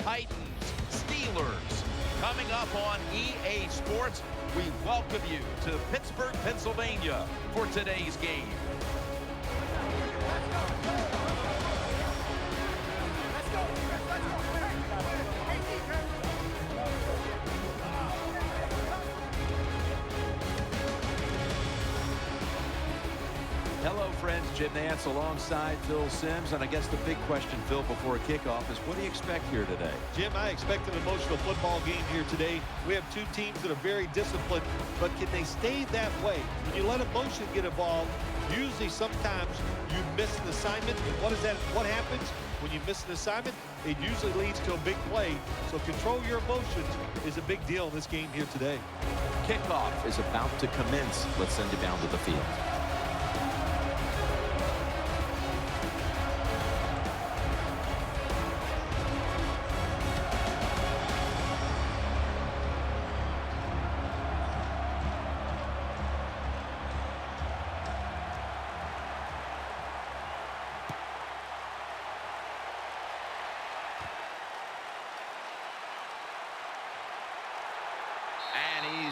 Titans, Steelers. Coming up on EA Sports, we welcome you to Pittsburgh, Pennsylvania for today's game. Hello, friends. Jim Nance alongside Phil Simms. And I guess the big question, Phil, before kickoff is what do you expect here today? Jim, I expect an emotional football game here today. We have two teams that are very disciplined, but can they stay that way? When you let emotion get involved, usually sometimes you miss an assignment. And what happens when you miss an assignment? It usually leads to a big play. So control your emotions is a big deal in this game here today. Kickoff is about to commence. Let's send you down to the field.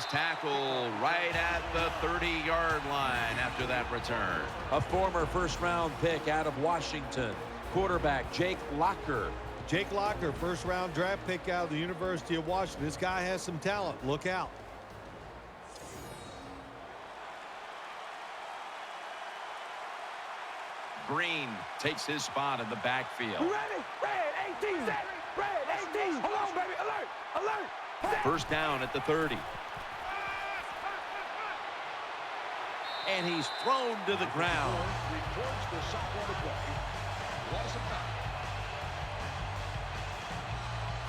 Tackled right at the 30-yard line after that return. A former first-round pick out of Washington, quarterback Jake Locker. Jake Locker, first-round draft pick out of the University of Washington. This guy has some talent. Look out. Green takes his spot in the backfield. Ready? Red 18. Set. Red 18. Hold on, baby. Alert. Alert. Set. First down at the 30. And he's thrown to the ground.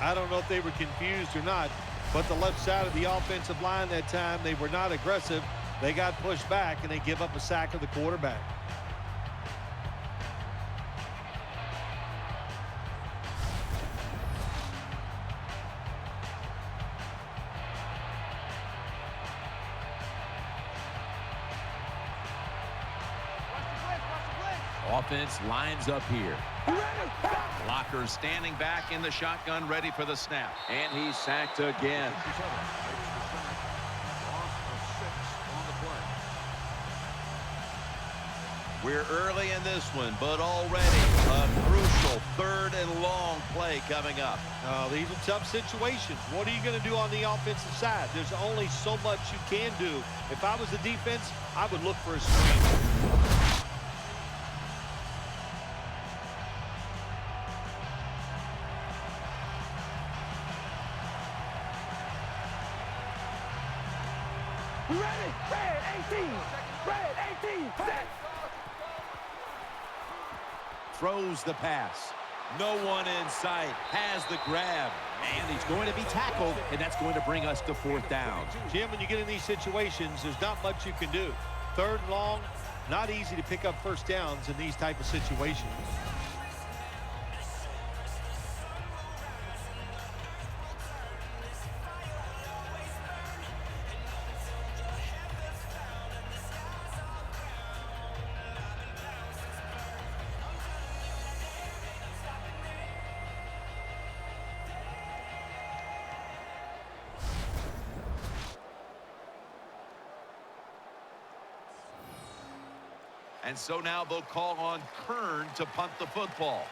I don't know if they were confused or not, but the left side of the offensive line that time, they were not aggressive. They got pushed back, and they give up a sack of the quarterback. Offense lines up here. Locker standing back in the shotgun, ready for the snap. And he's sacked again. We're early in this one, but already a crucial third and long play coming up. These are tough situations. What are you going to do on the offensive side? There's only so much you can do. If I was the defense, I would look for a screen. Ready? Red 18. Red 18. Set. Throws the pass. No one in sight. Has the grab. And he's going to be tackled, and that's going to bring us to fourth down. Jim, when you get in these situations, there's not much you can do. Third and long, not easy to pick up first downs in these type of situations. And so now they'll call on Kern to punt the football.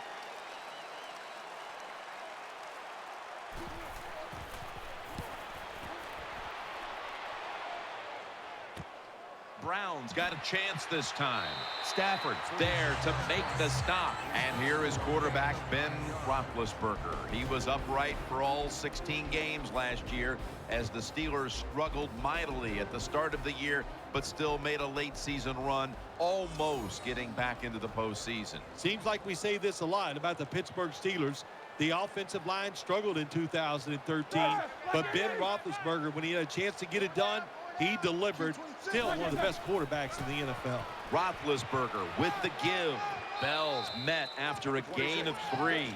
Brown's got a chance this time. Stafford's there to make the stop. And here is quarterback Ben Roethlisberger. He was upright for all 16 games last year as the Steelers struggled mightily at the start of the year, but still made a late season run, almost getting back into the postseason. Seems like we say this a lot about the Pittsburgh Steelers. The offensive line struggled in 2013, but Ben Roethlisberger, when he had a chance to get it done, he delivered. Still one of the best quarterbacks in the NFL. Roethlisberger with the give. Bells met after a gain of 3.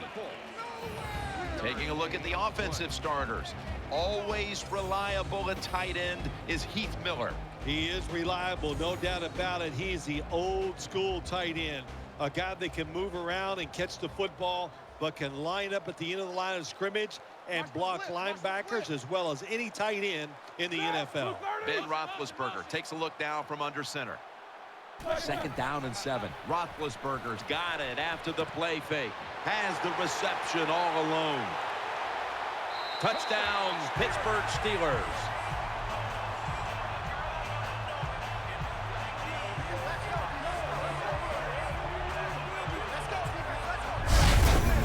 Taking a look at the offensive starters. Always reliable at tight end is Heath Miller. He is reliable, no doubt about it. He is the old school tight end. A guy that can move around and catch the football. but can line up at the end of the line of scrimmage and block linebackers as well as any tight end in the NFL. Ben Roethlisberger takes a look now from under center. 2nd down and 7. Roethlisberger's got it after the play fake. Has the reception all alone. Touchdown, Pittsburgh Steelers.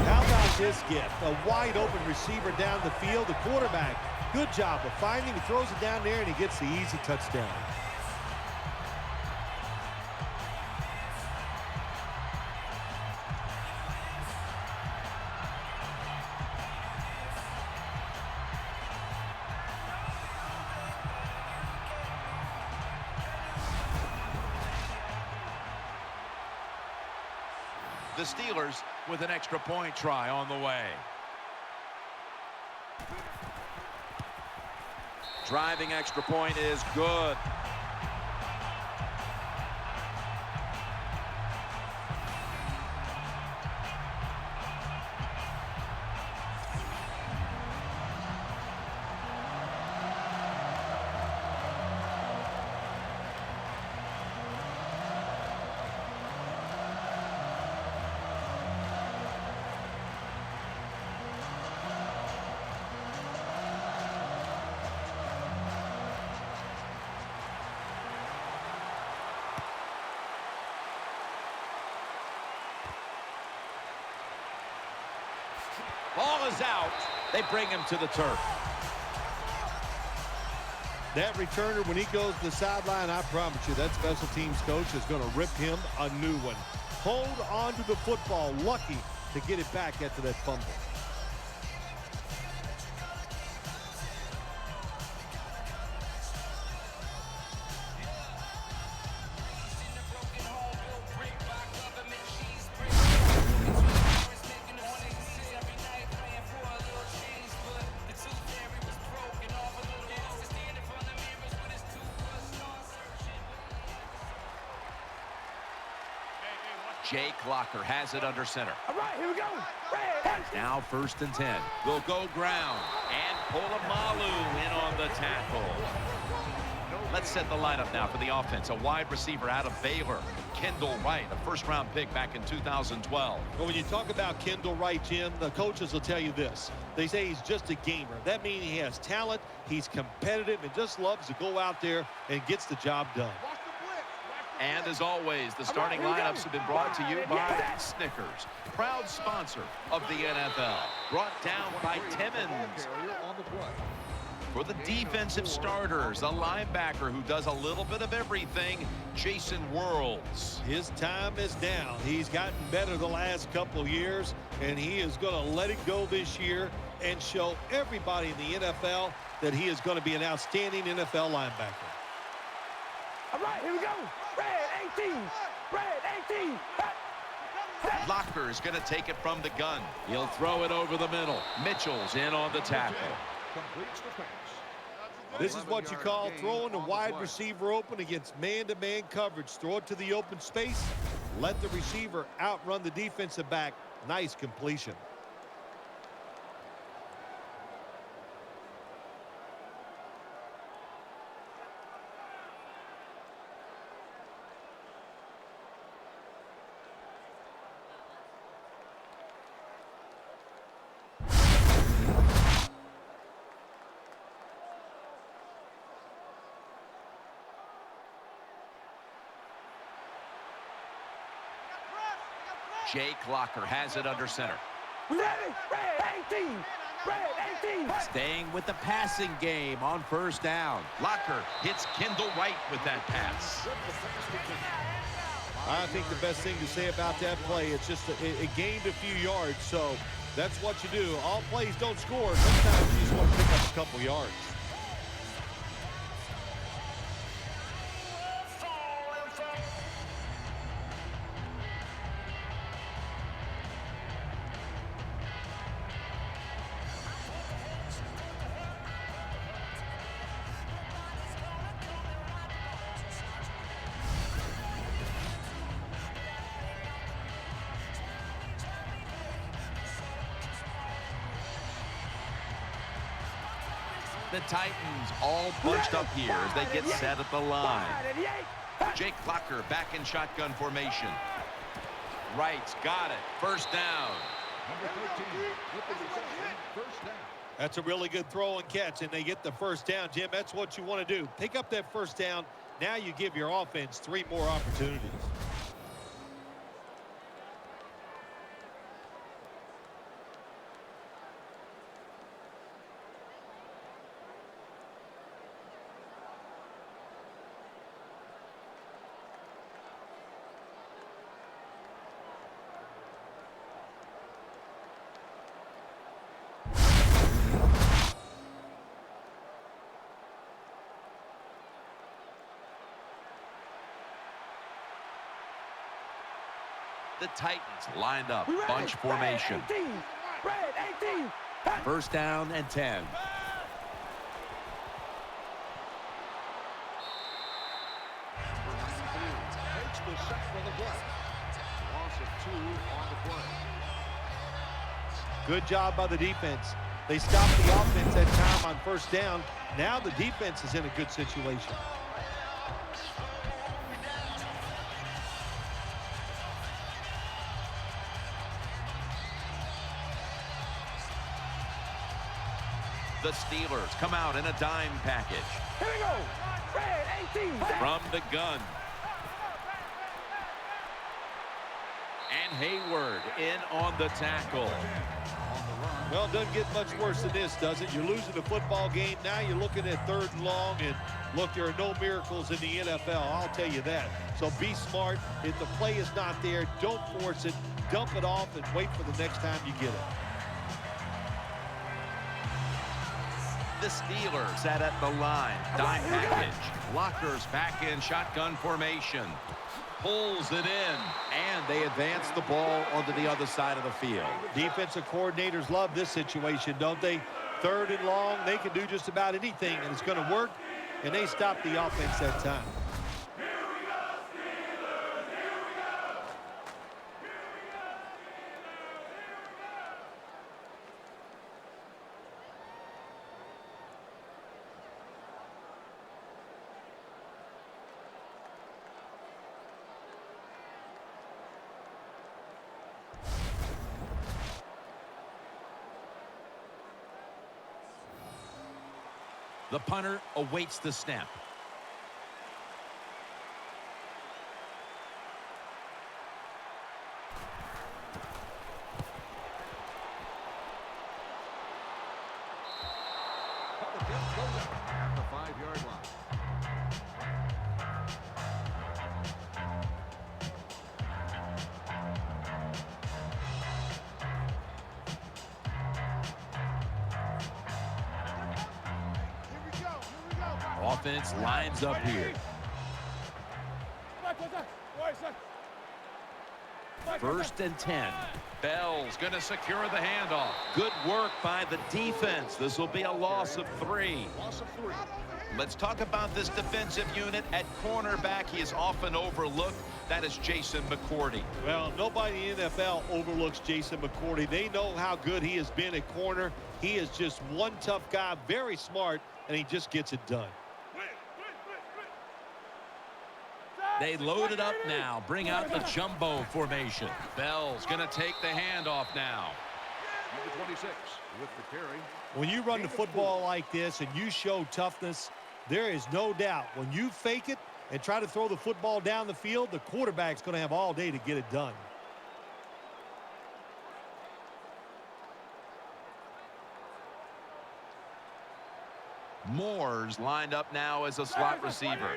How about this gift? A wide open receiver down the field. The quarterback, good job of finding him. He throws it down there and he gets the easy touchdown. The Steelers with an extra point try on the way. Driving extra point is good. Ball is out. They bring him to the turf. That returner, when he goes to the sideline, I promise you that special teams coach is going to rip him a new one. Hold on to the football. Lucky to get it back after that fumble. Jake Locker has it under center. All right, here we go. Red. Now 1st and 10. They'll go ground. And Polamalu in on the tackle. Let's set the lineup now for the offense. A wide receiver out of Baylor, Kendall Wright, a first-round pick back in 2012. Well, when you talk about Kendall Wright, Jim, the coaches will tell you this. They say he's just a gamer. That means he has talent, he's competitive, and just loves to go out there and gets the job done. And as always, the starting lineups have been brought to you by Snickers, proud sponsor of the NFL. Brought down by Timmons. For the defensive starters, a linebacker who does a little bit of everything, Jason Worlds. His time is down. He's gotten better the last couple of years, and he is going to let it go this year and show everybody in the NFL that he is going to be an outstanding NFL linebacker. All right, here we go. Red 18. Red 18. Locker is going to take it from the gun. He'll throw it over the middle. Mitchell's in on the tackle. This is what you call throwing the wide receiver open against man-to-man coverage. Throw it to the open space. Let the receiver outrun the defensive back. Nice completion. Jake Locker has it under center. Red 18. Red 18. Staying with the passing game on 1st down. Locker hits Kendall Wright with that pass. I think the best thing to say about that play, it's just it gained a few yards, so that's what you do. All plays don't score. Sometimes you just want to pick up a couple yards. The Titans all bunched up here as they get set at the line. Jake Locker back in shotgun formation. Wright's got it. First down. That's a really good throw and catch, and they get the first down, Jim. That's what you want to do. Pick up that first down. Now you give your offense 3 more opportunities. The Titans lined up, bunch formation. First down and 10. Good job by the defense. They stopped the offense that time on first down. Now the defense is in a good situation. The Steelers come out in a dime package. Here we go. Red 18. From the gun. And Hayward in on the tackle. Well, it doesn't get much worse than this, does it? You're losing the football game. Now you're looking at 3rd and long. And, look, there are no miracles in the NFL. I'll tell you that. So be smart. If the play is not there, don't force it. Dump it off and wait for the next time you get it. The Steelers sat at the line. Dime package. Locker's back in shotgun formation. Pulls it in. And they advance the ball onto the other side of the field. Defensive coordinators love this situation, don't they? 3rd and long, they can do just about anything, and it's going to work. And they stop the offense that time. The punter awaits the snap. At the 5-yard line. Offense lines up here. First and 10. Bell's going to secure the handoff. Good work by the defense. This will be a loss of 3. Let's talk about this defensive unit. At cornerback, he is often overlooked. That is Jason McCourty. Well, nobody in the NFL overlooks Jason McCourty. They know how good he has been at corner. He is just one tough guy, very smart, and he just gets it done. They load it up now. Bring out the jumbo formation. Bell's going to take the handoff now. Number 26 with the carry. When you run the football like this and you show toughness, there is no doubt when you fake it and try to throw the football down the field, the quarterback's going to have all day to get it done. Moore's lined up now as a slot receiver.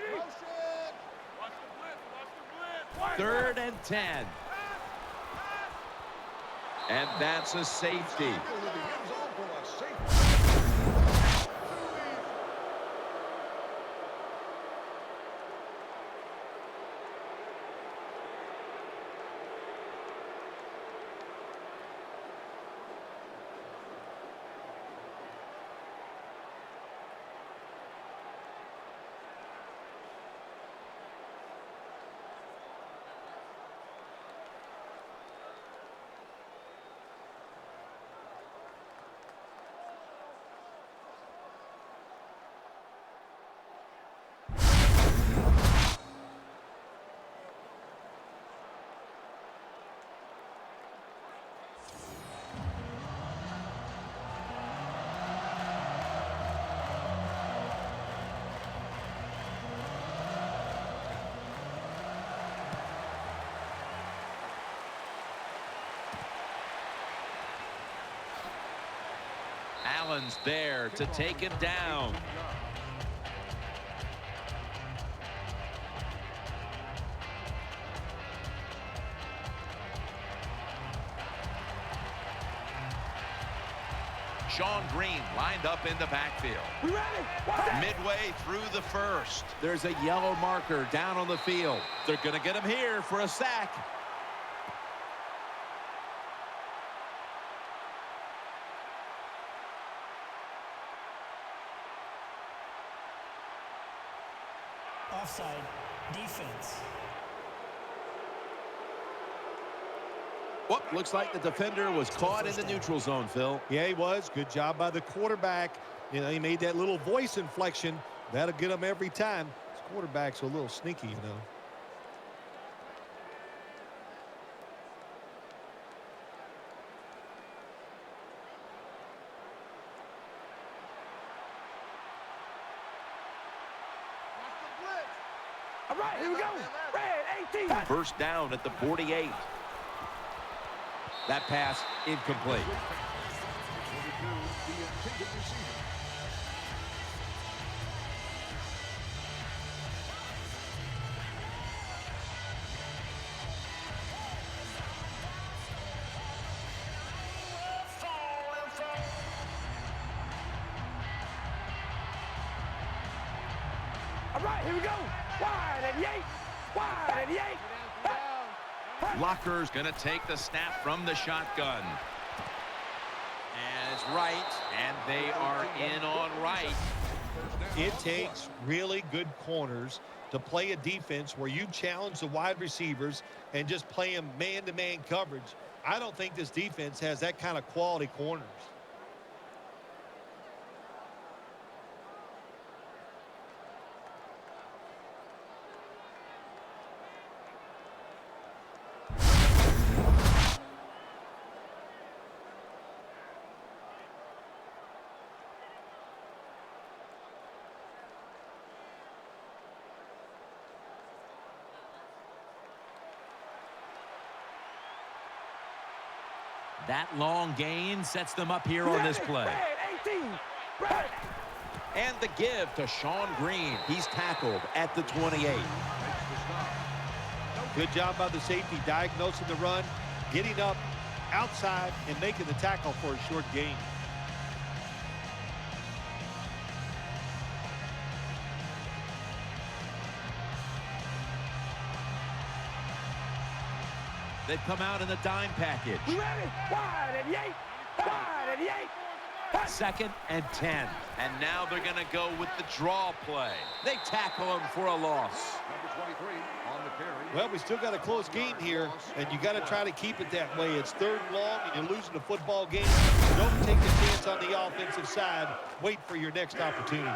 3rd and 10. And that's a safety. Allen's there to take him down. Sean Green lined up in the backfield. We ready? Midway through the first. There's a yellow marker down on the field. They're going to get him here for a sack. Offside, defense. Well, looks like the defender was caught in the neutral zone, Phil. Yeah, he was. Good job by the quarterback. You know, he made that little voice inflection. That'll get him every time. This quarterback's a little sneaky, you know. All right, here we go. Red 18. First down at the 48. That pass incomplete. 22, the intended receiver. All right, here we go. Wide 88. Wide 88. Locker's going to take the snap from the shotgun. And it's right, and they are in on right. It takes really good corners to play a defense where you challenge the wide receivers and just play them man-to-man coverage. I don't think this defense has that kind of quality corners. That long gain sets them up here on this play. Red 18. Red. And the give to Sean Green. He's tackled at the 28. Good job by the safety diagnosing the run, getting up outside, and making the tackle for a short gain. They've come out in the dime package. We ready? Wide 88. Wide 88. Second and 10. And now they're going to go with the draw play. They tackle him for a loss. Number 23 on the carry. Well, we still got a close game here, and you got to try to keep it that way. It's third and long, and you're losing a football game. Don't take the chance on the offensive side. Wait for your next opportunity.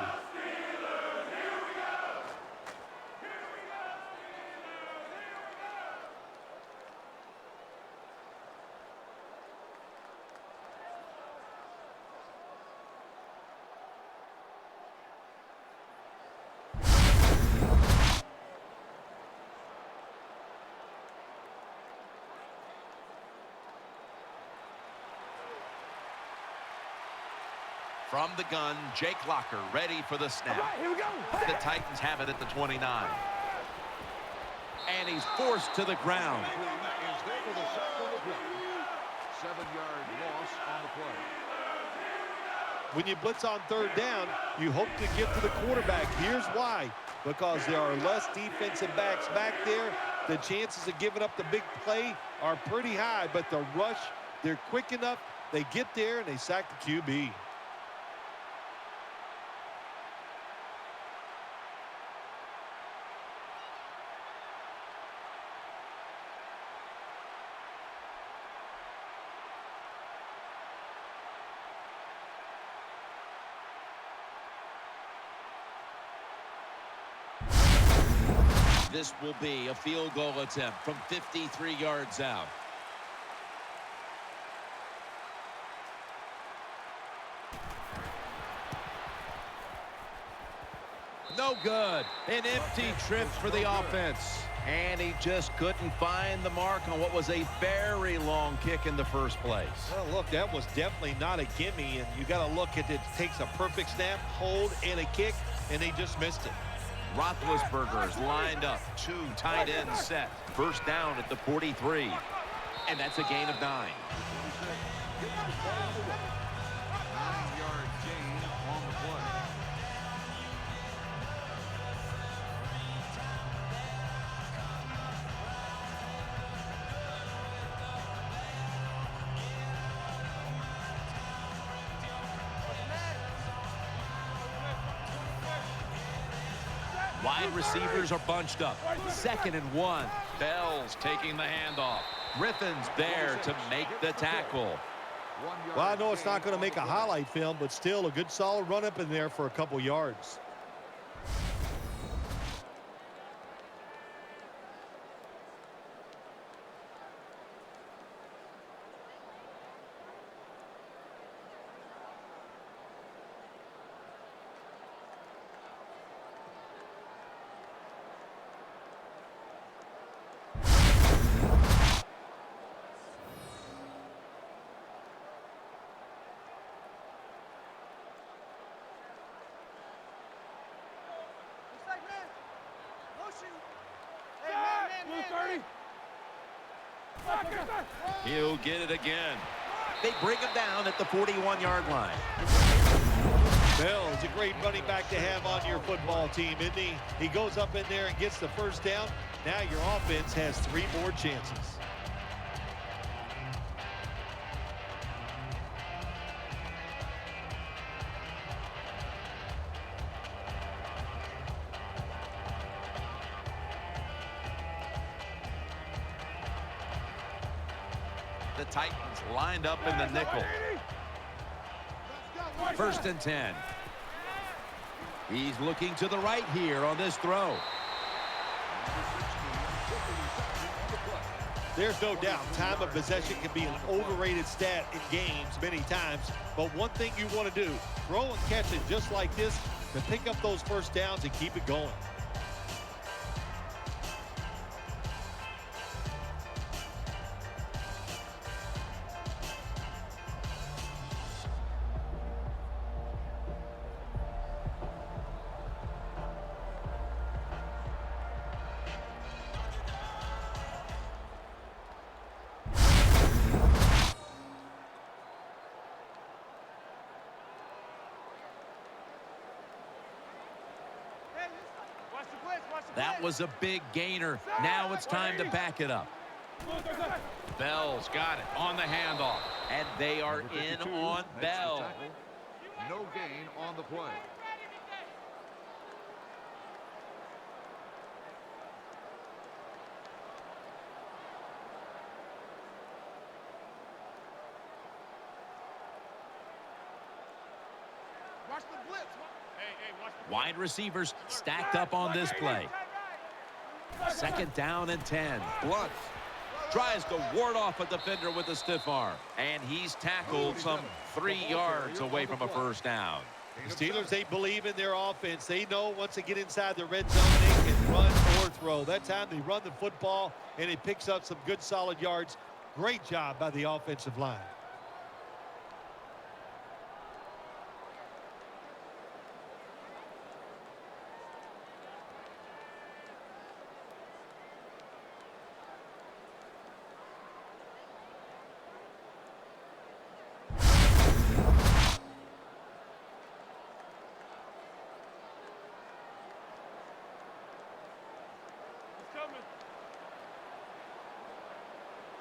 From the gun, Jake Locker ready for the snap. All right, here we go. The Titans have it at the 29. And he's forced to the ground. Is there for the sack on the play. 7-yard loss on the play. When you blitz on third down, you hope to get to the quarterback. Here's why. Because there are less defensive backs back there. The chances of giving up the big play are pretty high, but the rush, they're quick enough. They get there, and they sack the QB. This will be a field goal attempt from 53 yards out. No good. An empty trip for the offense. And he just couldn't find the mark on what was a very long kick in the first place. Well, look, that was definitely not a gimme, and you got to look at it. It takes a perfect snap, hold, and a kick, and they just missed it. Roethlisberger's lined up, 2 tight ends set. First down at the 43. And that's a gain of 9. 9-yard gain on the play. Wide receivers are bunched up. 2nd and 1. Bell's taking the handoff. Griffin's there to make the tackle. Well, I know it's not going to make a highlight film, but still a good solid run up in there for a couple yards. He'll get it again. They bring him down at the 41-yard line. Bell is a great running back to have on your football team, isn't he? He goes up in there and gets the first down. Now your offense has 3 more chances. The Titans lined up in the nickel. 1st and 10. He's looking to the right here on this throw. There's no doubt time of possession can be an overrated stat in games many times, but one thing you want to do, throw and catch it just like this to pick up those first downs and keep it going. That was a big gainer. Now it's time to back it up. Bell's got it on the handoff. And they are in on Bell. No gain on the play. Watch the blitz. Wide receivers stacked up on this play. 2nd down and 10. Blunt tries to ward off a defender with a stiff arm. And he's tackled some 3 yards away from a first down. The Steelers, they believe in their offense. They know once they get inside the red zone, they can run or throw. That time they run the football, and it picks up some good solid yards. Great job by the offensive line.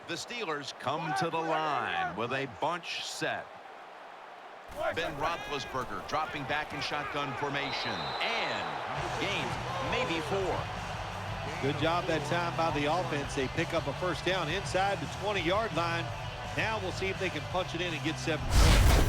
The Steelers come to the line with a bunch set. Ben Roethlisberger dropping back in shotgun formation. And gains maybe 4. Good job that time by the offense. They pick up a first down inside the 20-yard line. Now we'll see if they can punch it in and get 7 points.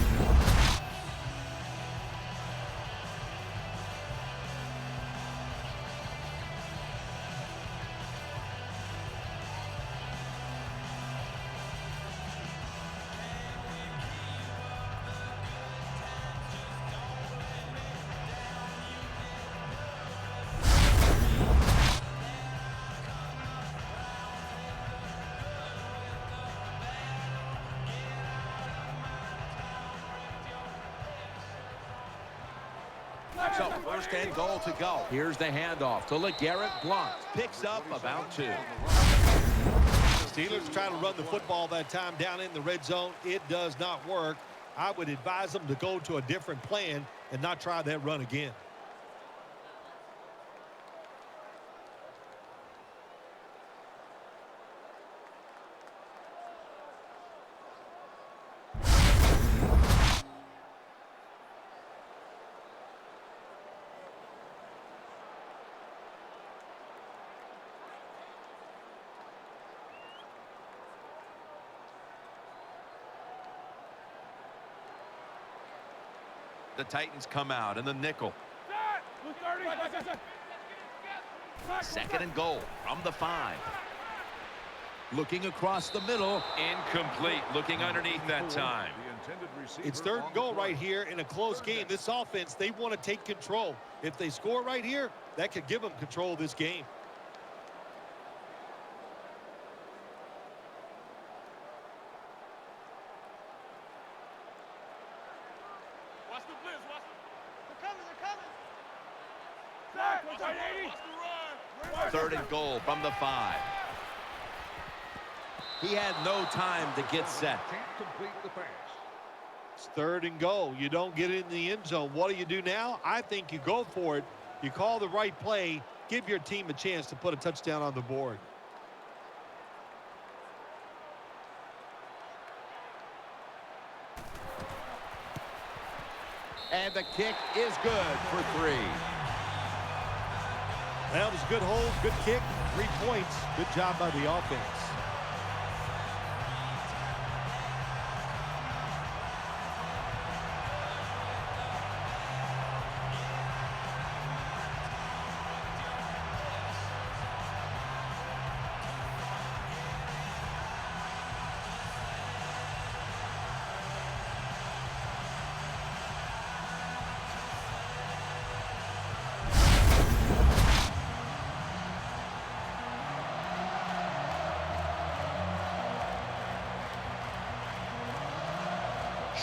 So first and goal to go. Here's the handoff to LeGarrette Blount. Picks up about 2. Steelers trying to run the football that time down in the red zone. It does not work. I would advise them to go to a different plan and not try that run again. The Titans come out in the nickel. Second and goal from the 5. Looking across the middle. Incomplete. Looking underneath that time. It's third and goal right here in a close game. This offense, they want to take control. If they score right here, that could give them control of this game. Third and goal from the 5. He had no time to get set. Can't complete the pass. It's third and goal. You don't get in the end zone. What do you do now? I think you go for it. You call the right play. Give your team a chance to put a touchdown on the board. And the kick is good for 3. That was a good hold, good kick, 3 points. Good job by the offense.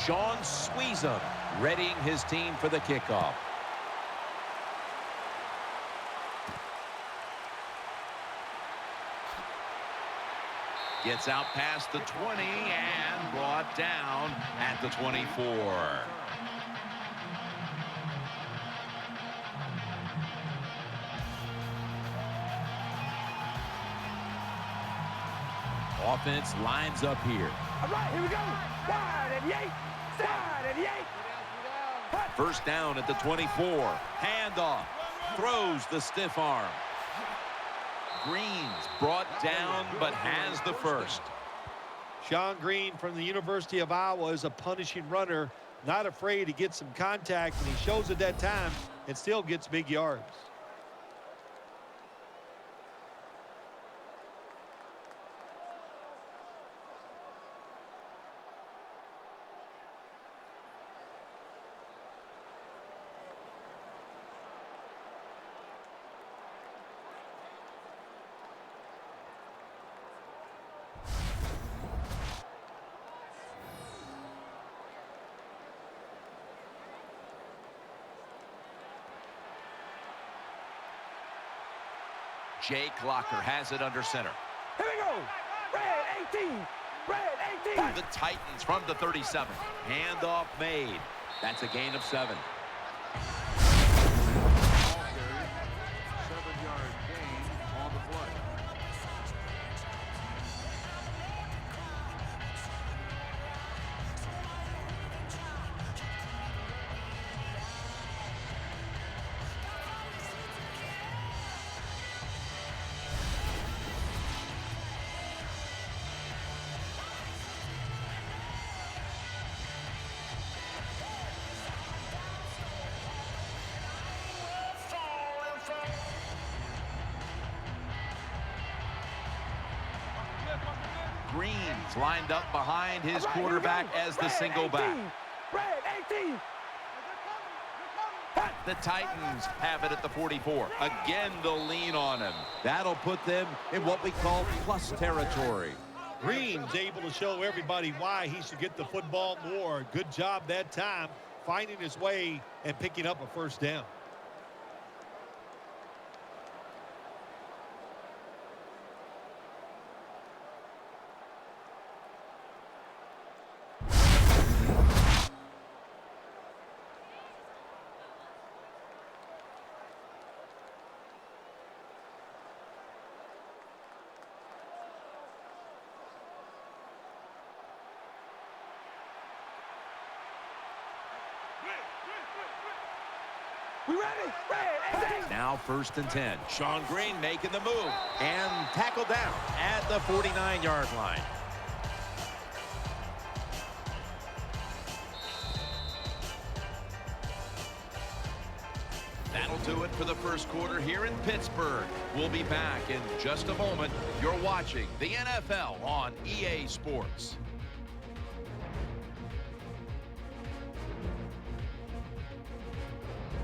Sean Sweezum readying his team for the kickoff. Gets out past the 20 and brought down at the 24. Offense lines up here. All right, here we go. Wide and Yates. Wide and Yates. First down at the 24. Handoff. Throws the stiff arm. Green's brought down but has the first. Sean Green from the University of Iowa is a punishing runner, not afraid to get some contact, and he shows at that time and still gets big yards. Jake Locker has it under center. Here we go. Red 18. Red 18. The Titans from the 37. Handoff made. That's a gain of 7. 7-yard gain on the play. Green's lined up behind his quarterback as the single back. Red 18. The Titans have it at the 44. Again, they'll lean on him. That'll put them in what we call plus territory. Green's able to show everybody why he should get the football more. Good job that time. finding his way and picking up a first down. We ready? Ready. Now 1st and 10. Sean Green making the move and tackled down at the 49-yard line. That'll do it for the first quarter here in Pittsburgh. We'll be back in just a moment. You're watching the NFL on EA Sports.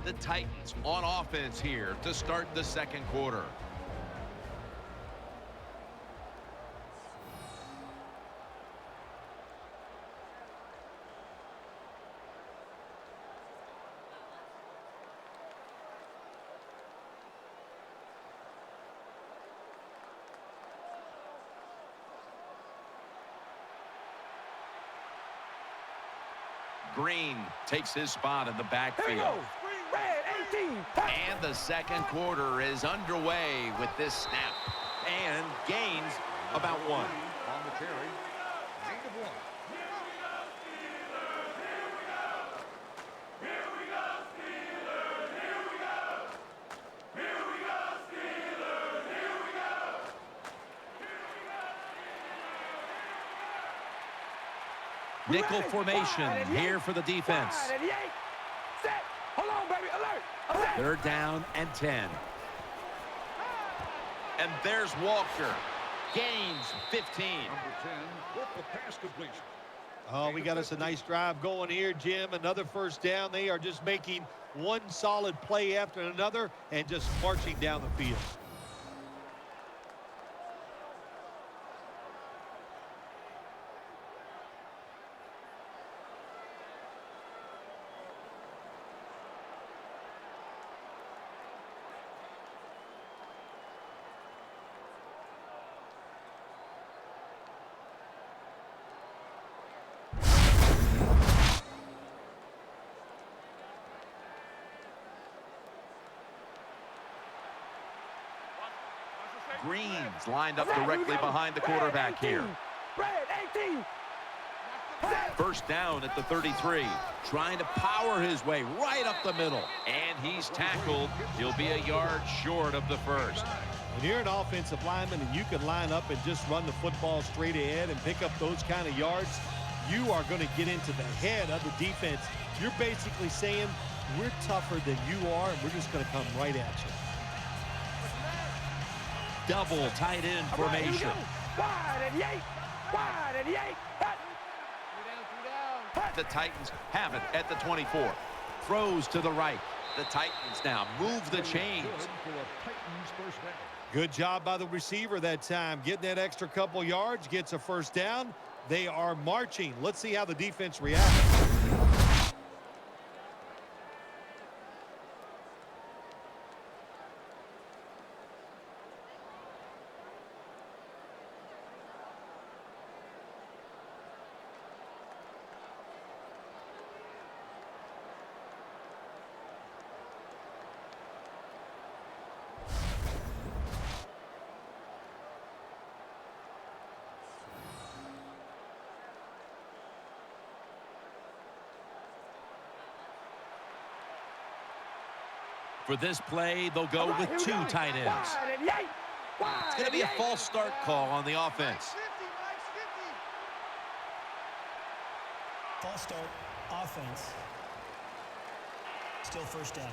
The Titans on offense here to start the second quarter. Green takes his spot in the backfield. And the second quarter is underway with this snap. And gains about 1. On the carry. Gain of 1. Nickel formation here for the defense. Set. Hold on, baby. Alert. 3rd down and 10. And there's Walker. Gains 15. Number 10 with the pass completion. Oh, we got us a nice drive going here, Jim. Another first down. They are just making one solid play after another and just marching down the field. Green's lined up directly behind the quarterback here. 18. 1st down at the 33. Trying to power his way right up the middle. And he's tackled. He'll be a yard short of the first. When you're an offensive lineman and you can line up and just run the football straight ahead and pick up those kind of yards, you are going to get into the head of the defense. You're basically saying, we're tougher than you are, and we're just going to come right at you. Double tight end formation. Wide and 8. Wide and 8. The Titans have it at the 24. Throws to the right. The Titans now move the chains. For a Titans first down. Good job by the receiver that time. Getting that extra couple yards, gets a first down. They are marching. Let's see how the defense reacts. For this play, they'll go with 2 tight ends. It's going to be a false start call on the offense. False start, offense. Still first down.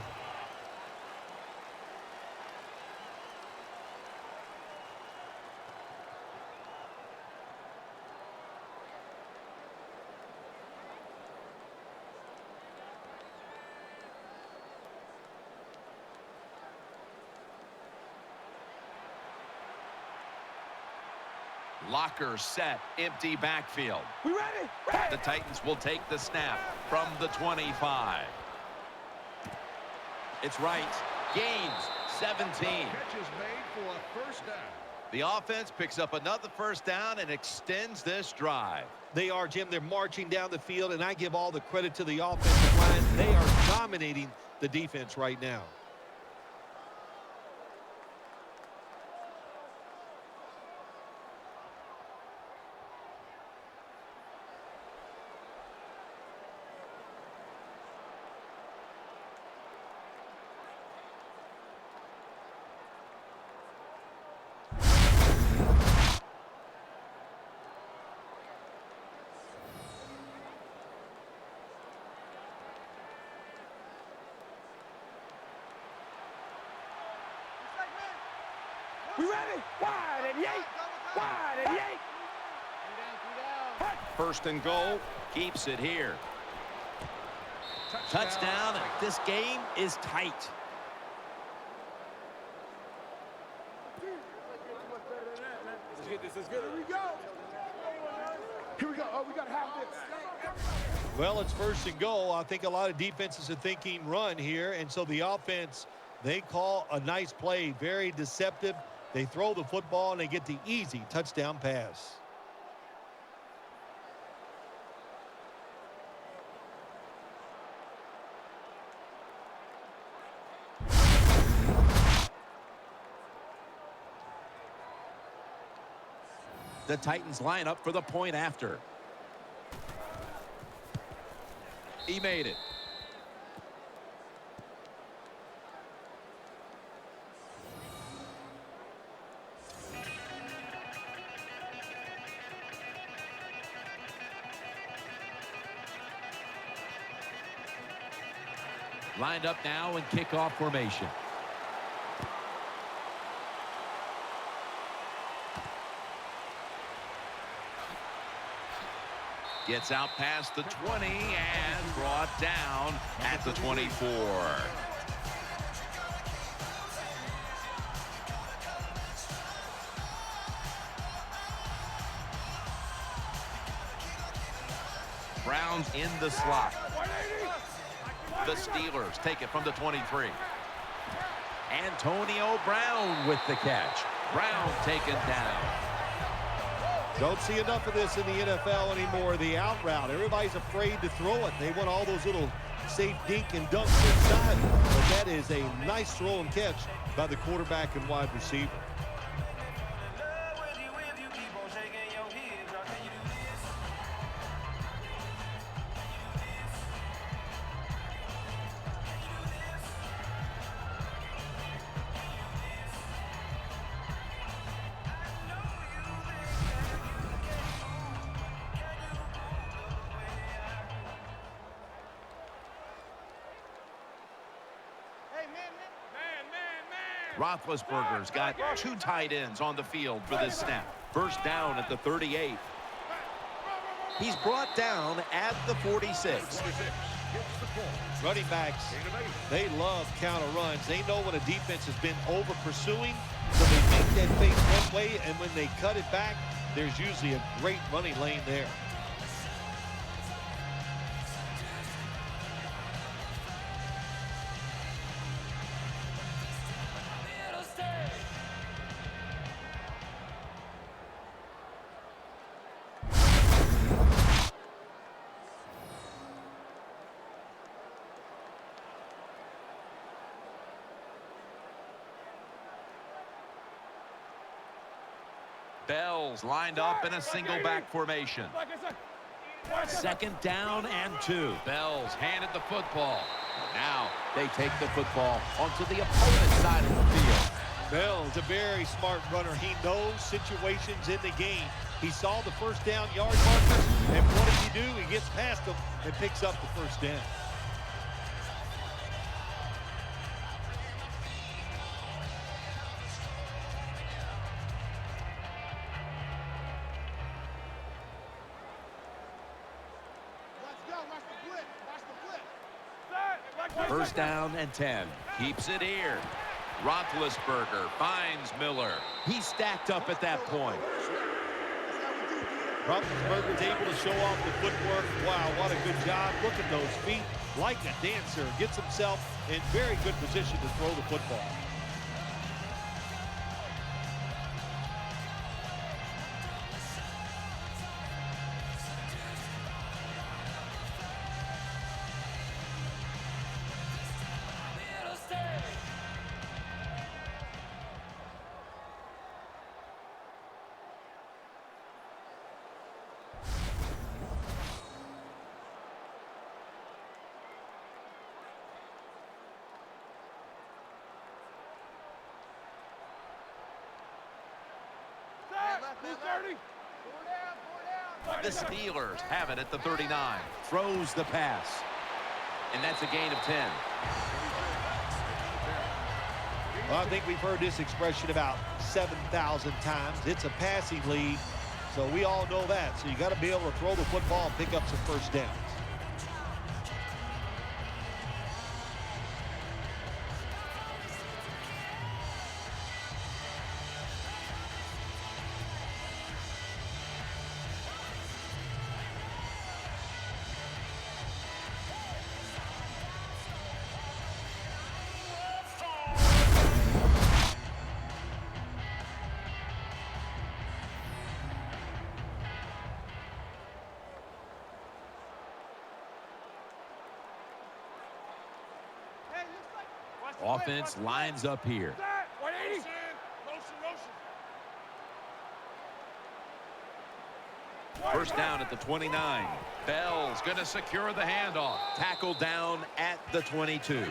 Locker set, empty backfield. We ready? The Titans will take the snap from the 25. It's right. Gains 17. Catch is made for a first down. The offense picks up another first down and extends this drive. They are, Jim. They're marching down the field, and I give all the credit to the offensive line. They are dominating the defense right now. We ready? Wide and yank. Wide and yank. First and goal. Keeps it here. Touchdown. This game is tight. Let's get this. Let's get it. Here we go. Here we go. Oh, we got to have this. Well, it's first and goal. I think a lot of defenses are thinking run here, and so the offense, they call a nice play, very deceptive. They throw the football, and they get the easy touchdown pass. The Titans line up for the point after. He made it. Lined up now in kickoff formation. Gets out past the 20 and brought down at the 24. Brown's in the slot. The Steelers take it from the 23. Antonio Brown with the catch. Brown taken down. Don't see enough of this in the NFL anymore. The out route. Everybody's afraid to throw it. They want all those little safe dink and dunks inside. But that is a nice throw and catch by the quarterback and wide receiver. Roethlisberger's got two tight ends on the field for this snap. First down at the 38. He's brought down at the 46. Running backs, they love counter runs. They know when a defense has been over pursuing, so they make that face one way, and when they cut it back, there's usually a great running lane there. Bell's lined up in a single back formation. Second down and 2. Bell's handed the football. Now they take the football onto the opponent's side of the field. Bell's a very smart runner. He knows situations in the game. He saw the first down yard markers, and what does he do? He gets past them and picks up the first down. First down and 10. Keeps it here. Roethlisberger finds Miller. He's stacked up at that point. Roethlisberger's able to show off the footwork. Wow, what a good job. Look at those feet. Like a dancer. Gets himself in very good position to throw the football. The Steelers have it at the 39. Throws the pass. And that's a gain of 10. Well, I think we've heard this expression about 7,000 times. It's a passing league, so we all know that. So you got to be able to throw the football and pick up some first downs. Offense lines up here. 180. First down at the 29. Bell's going to secure the handoff. Tackled down at the 22.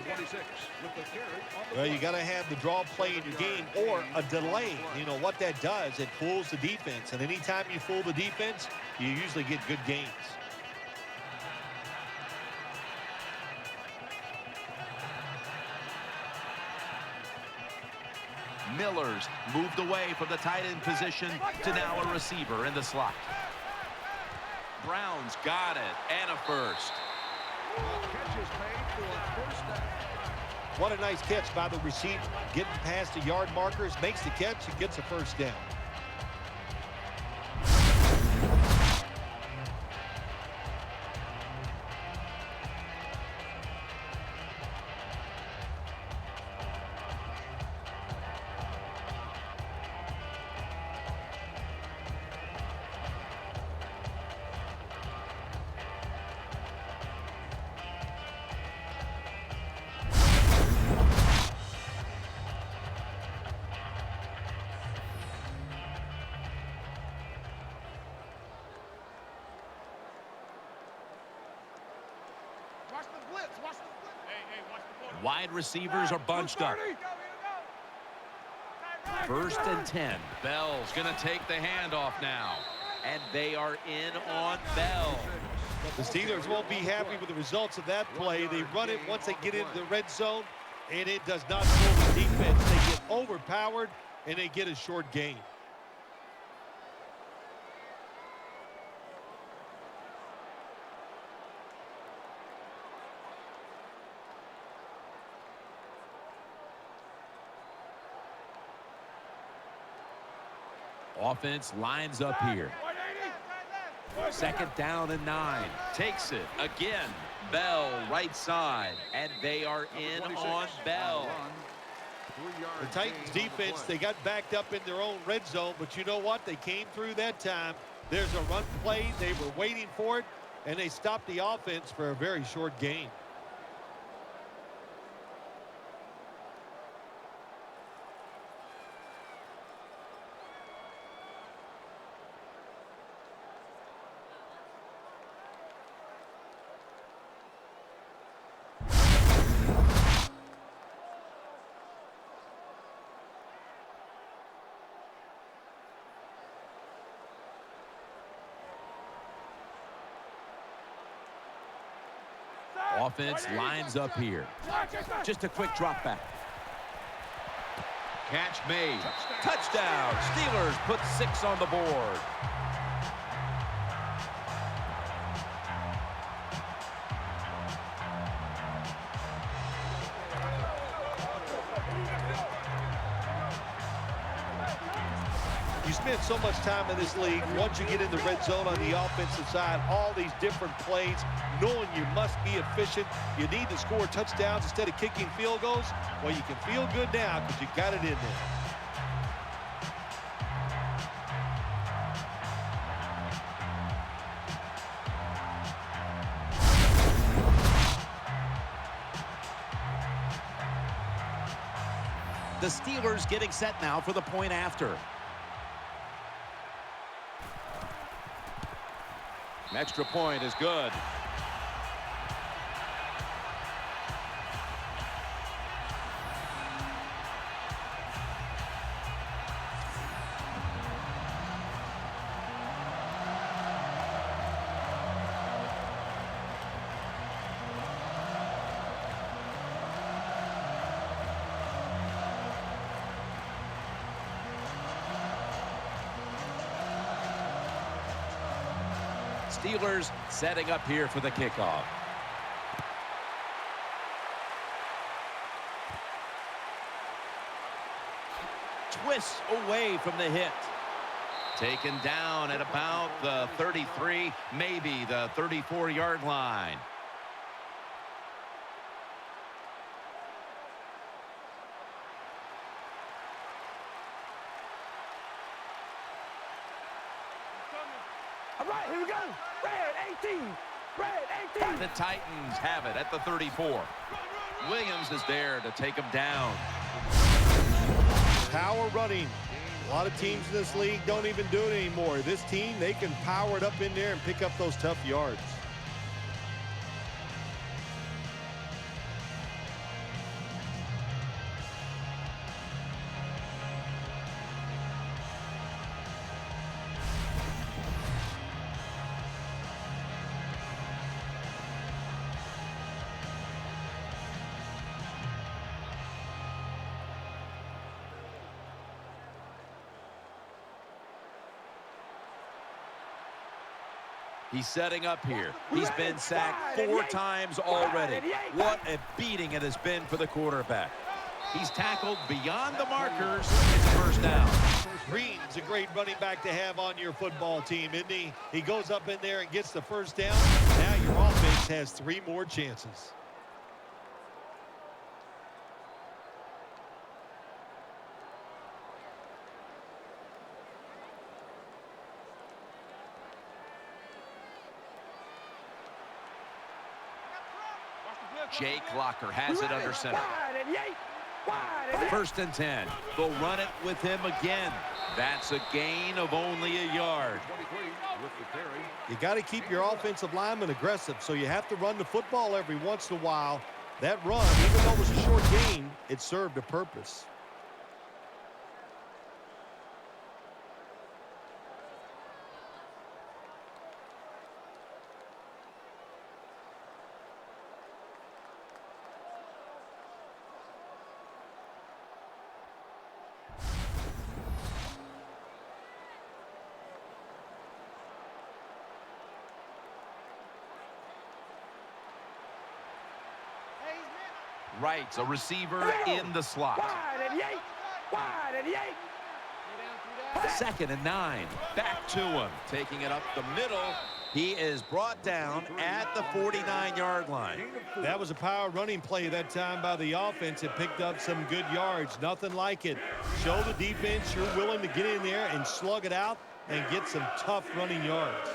Well, you got to have the draw play in your game or a delay. You know what that does? It fools the defense. And anytime you fool the defense, you usually get good gains. Miller's moved away from the tight end position to now a receiver in the slot. Brown's got it, and a first. What a nice catch by the receiver. Getting past the yard markers, makes the catch, and gets a first down. Wide receivers are bunched up. First and 10. Bell's going to take the handoff now. And they are in on Bell. The Steelers won't be happy with the results of that play. They run it once they get into the red zone, and it does not fool the defense. They get overpowered, and they get a short gain. Offense lines up here. Second down and 9. Takes it again. Bell right side. And they are in on Bell. The Titans defense, they got backed up in their own red zone, but you know what? They came through that time. There's a run play. They were waiting for it, and they stopped the offense for a very short gain. Offense lines up here. Just a quick drop back. Catch made. Touchdown. Steelers put 6 on the board. You spend so much time in this league. Once you get in the red zone on the offensive side, all these different plays, knowing you must be efficient. You need to score touchdowns instead of kicking field goals. Well, you can feel good now because you got it in there. The Steelers getting set now for the point after. An extra point is good. Steelers setting up here for the kickoff. Twists away from the hit. Taken down at about the 33, maybe the 34-yard line. All right, here we go. Red 18. Red 18. The Titans have it at the 34. Williams is there to take him down. Power running. A lot of teams in this league don't even do it anymore. This team, they can power it up in there and pick up those tough yards. He's setting up here. He's been sacked 4 times already. What a beating it has been for the quarterback. He's tackled beyond the markers. It's first down. Green's a great running back to have on your football team, isn't he? He goes up in there and gets the first down. Now your offense has 3 more chances. Jake Locker has it under center. First and 10. They'll run it with him again. That's a gain of only a yard. You got to keep your offensive lineman aggressive, so you have to run the football every once in a while. That run, even though it was a short gain, it served a purpose. Wright's a receiver in the slot. Second and 9. Back to him. Taking it up the middle. He is brought down at the 49-yard line. That was a power running play that time by the offense. It picked up some good yards. Nothing like it. Show the defense you're willing to get in there and slug it out and get some tough running yards.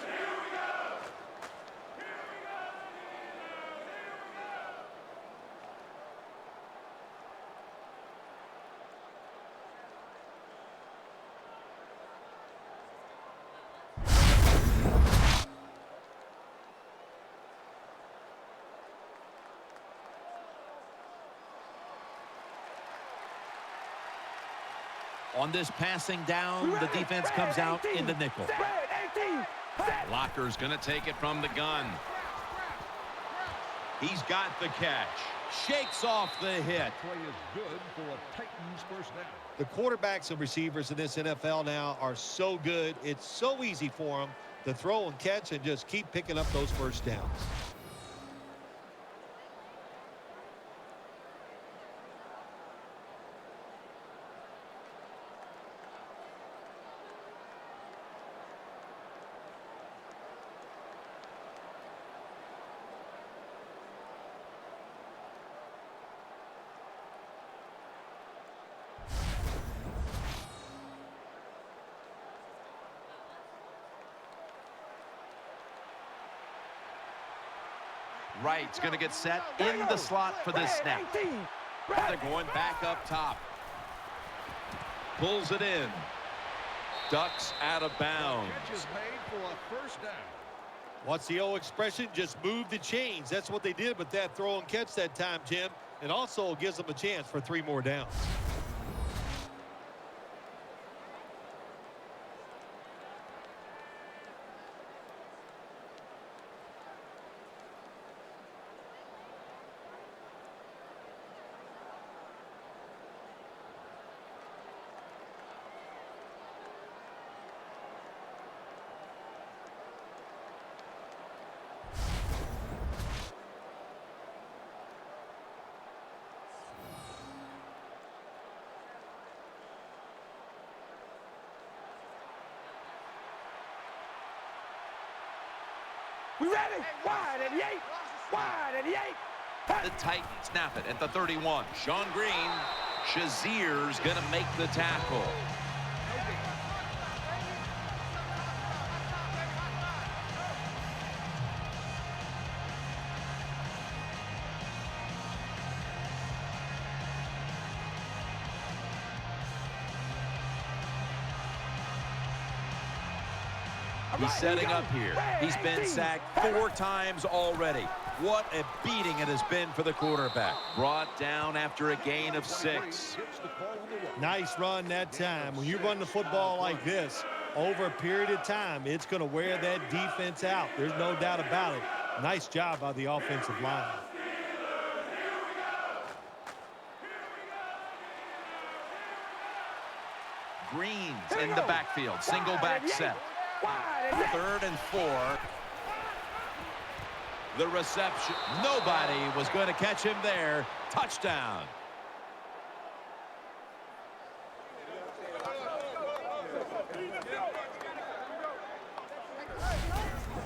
On this passing down, the defense comes out in the nickel. Locker's going to take it from the gun. He's got the catch. Shakes off the hit. Play is good for a Titans first down. The quarterbacks and receivers in this NFL now are so good. It's so easy for them to throw and catch and just keep picking up those first downs. Right's going to get set in the slot for this snap. They're going back up top. Pulls it in. Ducks out of bounds. Catch is made for a first down. What's the old expression? Just move the chains. That's what they did with that throw and catch that time, Jim. It also gives them a chance for 3 more downs. We ready? Wide and yay! Wide and yay! The Titans snap it at the 31. Sean Green. Shazier's going to make the tackle. He's setting up here. He's been sacked 4 times already. What a beating it has been for the quarterback. Brought down after a gain of 6. Nice run that time. When you run the football like this, over a period of time, it's going to wear that defense out. There's no doubt about it. Nice job by the offensive line. Green's in the backfield. Single back set. 3rd and 4. The reception. Nobody was going to catch him there. Touchdown.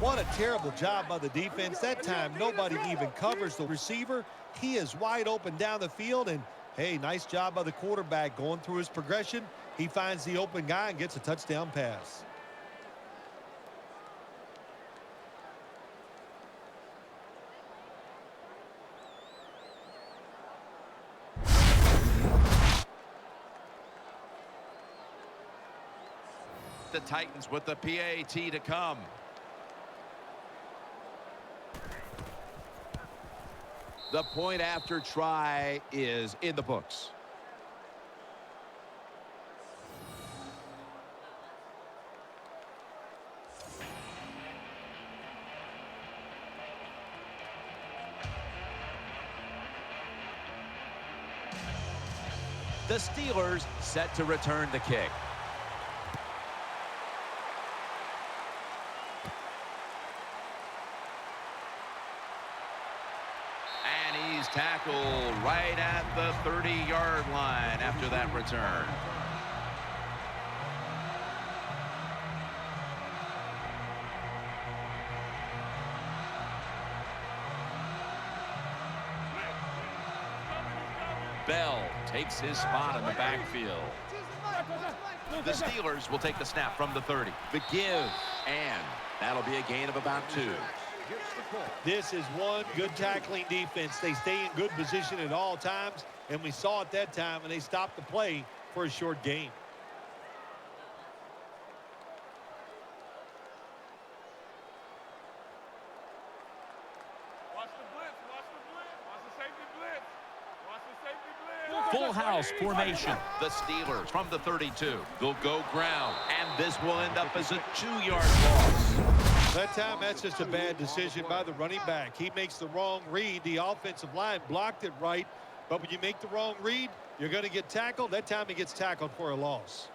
What a terrible job by the defense. That time, nobody even covers the receiver. He is wide open down the field. And, hey, nice job by the quarterback going through his progression. He finds the open guy and gets a touchdown pass. The Titans with the PAT to come. The point after try is in the books. The Steelers set to return the kick. Tackle right at the 30-yard line after that return. Bell takes his spot in the backfield. The Steelers will take the snap from the 30. The give, and that'll be a gain of about 2. This is one good tackling defense. They stay in good position at all times, and we saw it that time, and they stopped the play for a short gain. Watch the blitz. Watch the blitz. Watch the safety blitz. Watch the safety blitz. Full house formation. The Steelers from the 32. They'll go ground, and this will end up as a 2-yard loss. That time, that's just a bad decision by the running back. He makes the wrong read. The offensive line blocked it right. But when you make the wrong read, you're going to get tackled. That time he gets tackled for a loss.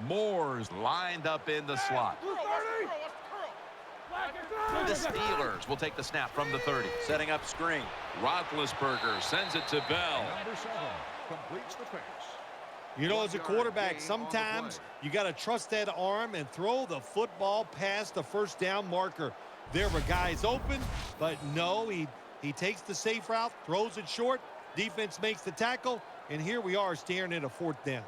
Moore's lined up in the slot. The Steelers will take the snap from the 30. Setting up screen. Roethlisberger sends it to Bell. Number 7 completes the pass. You know, as a quarterback, sometimes you got to trust that arm and throw the football past the first down marker. There were guys open, but no, he takes the safe route, throws it short. Defense makes the tackle, and here we are staring at a 4th down.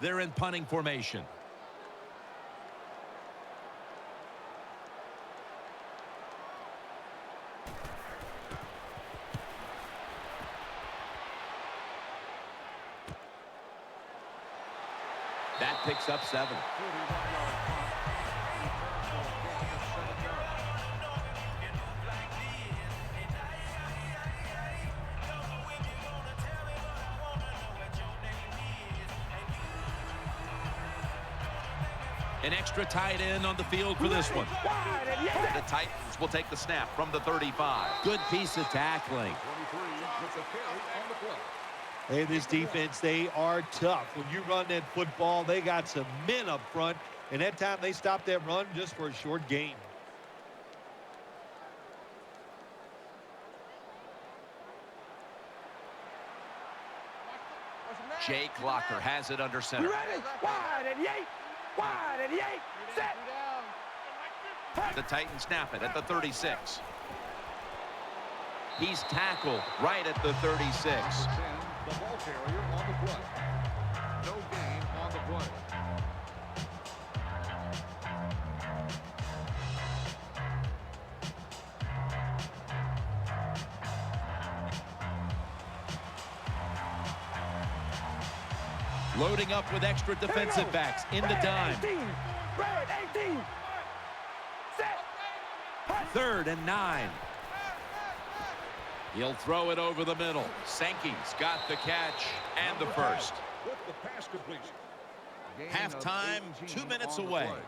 They're in punting formation. That picks up 7. 41-yard punt. Return for a gain of 7 yards. An extra tight end on the field for this one. The Titans will take the snap from the 35. Good piece of tackling. 23 with the carry on the play. Hey, this defense, they are tough. When you run that football, they got some men up front, and that time they stopped that run just for a short gain. Jake Locker has it under center. Set. The Titans snap it at the 36. He's tackled right at the 36. Number 10, the ball carrier on the play. No gain on the play. Loading up with extra defensive backs in the dime. 18. Set. 3rd and 9. He'll throw it over the middle. Sankey's got the catch and the first. With the pass completion. Gain of Halftime, 18 2 minutes on the away. play.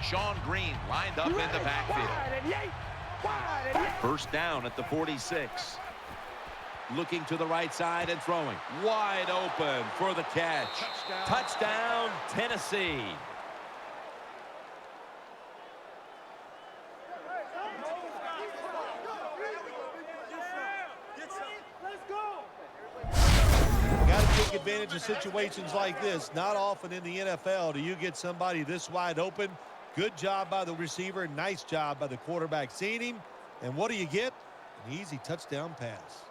Sean Green lined up in the backfield. First down at the 46. Looking to the right side and throwing. Wide open for the catch. Touchdown, Tennessee. Got to take advantage of situations like this. Not often in the NFL do you get somebody this wide open. Good job by the receiver. Nice job by the quarterback seeing him. And what do you get? An easy touchdown pass.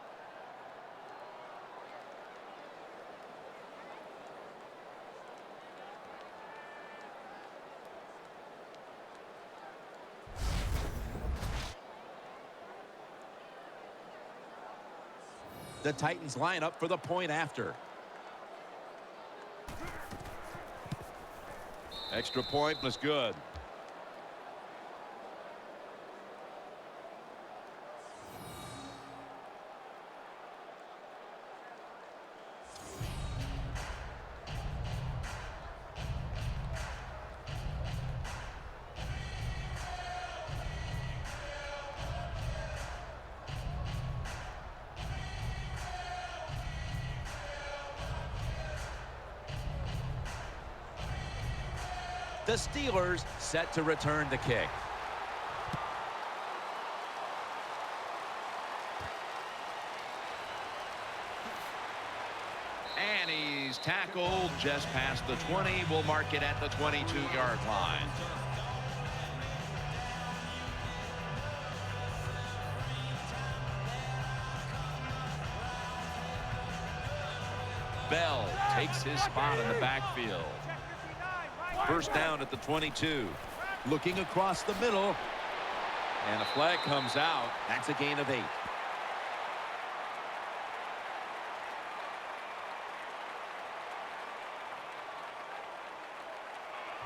The Titans line up for the point after. Extra point was good. The Steelers set to return the kick. And he's tackled just past the 20. We'll mark it at the 22-yard line. Bell takes his spot in the backfield. First down at the 22. Looking across the middle. And a flag comes out. That's a gain of 8.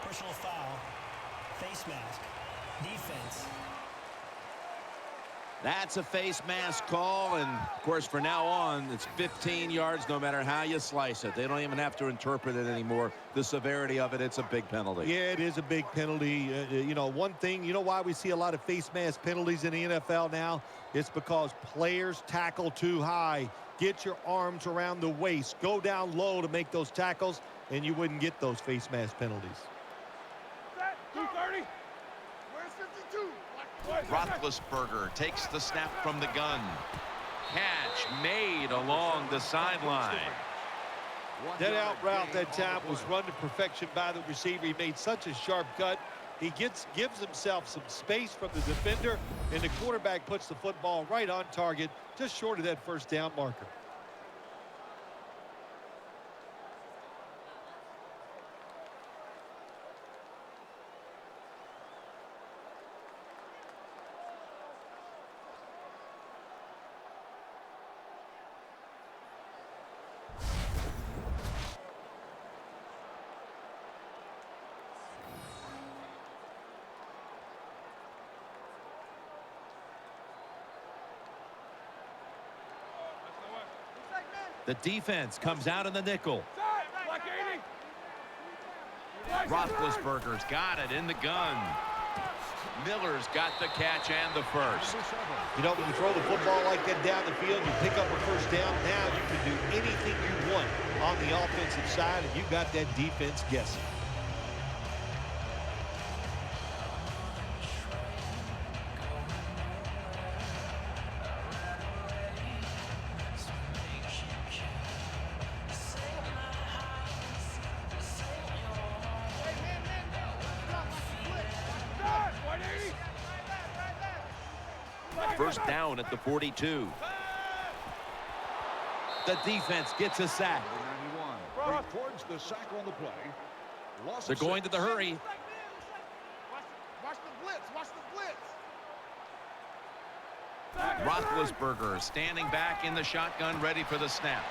Personal foul. Face mask. Defense. That's a face mask call, and of course from now on it's 15 yards no matter how you slice it. They don't even have to interpret it anymore. The severity of it, it's a big penalty. Yeah, it is a big penalty. You know, one thing, you know why we see a lot of face mask penalties in the NFL now? It's because players tackle too high. Get your arms around the waist. Go down low to make those tackles, and you wouldn't get those face mask penalties. 230. Where's 52? Roethlisberger takes the snap from the gun. Catch made along the sideline. That out route that time was run to perfection by the receiver. He made such a sharp cut. He gives himself some space from the defender, and the quarterback puts the football right on target, just short of that first down marker. The defense comes out in the nickel. Roethlisberger's got it in the gun. Miller's got the catch and the first. You know, when you throw the football like that down the field, you pick up a first down. Now you can do anything you want on the offensive side, and you got that defense guessing. First down at the 42. The defense gets a sack. 91 records the sack on the play. Loss They're going to the hurry. Watch the blitz. Watch the blitz. Roethlisberger standing back in the shotgun, ready for the snap.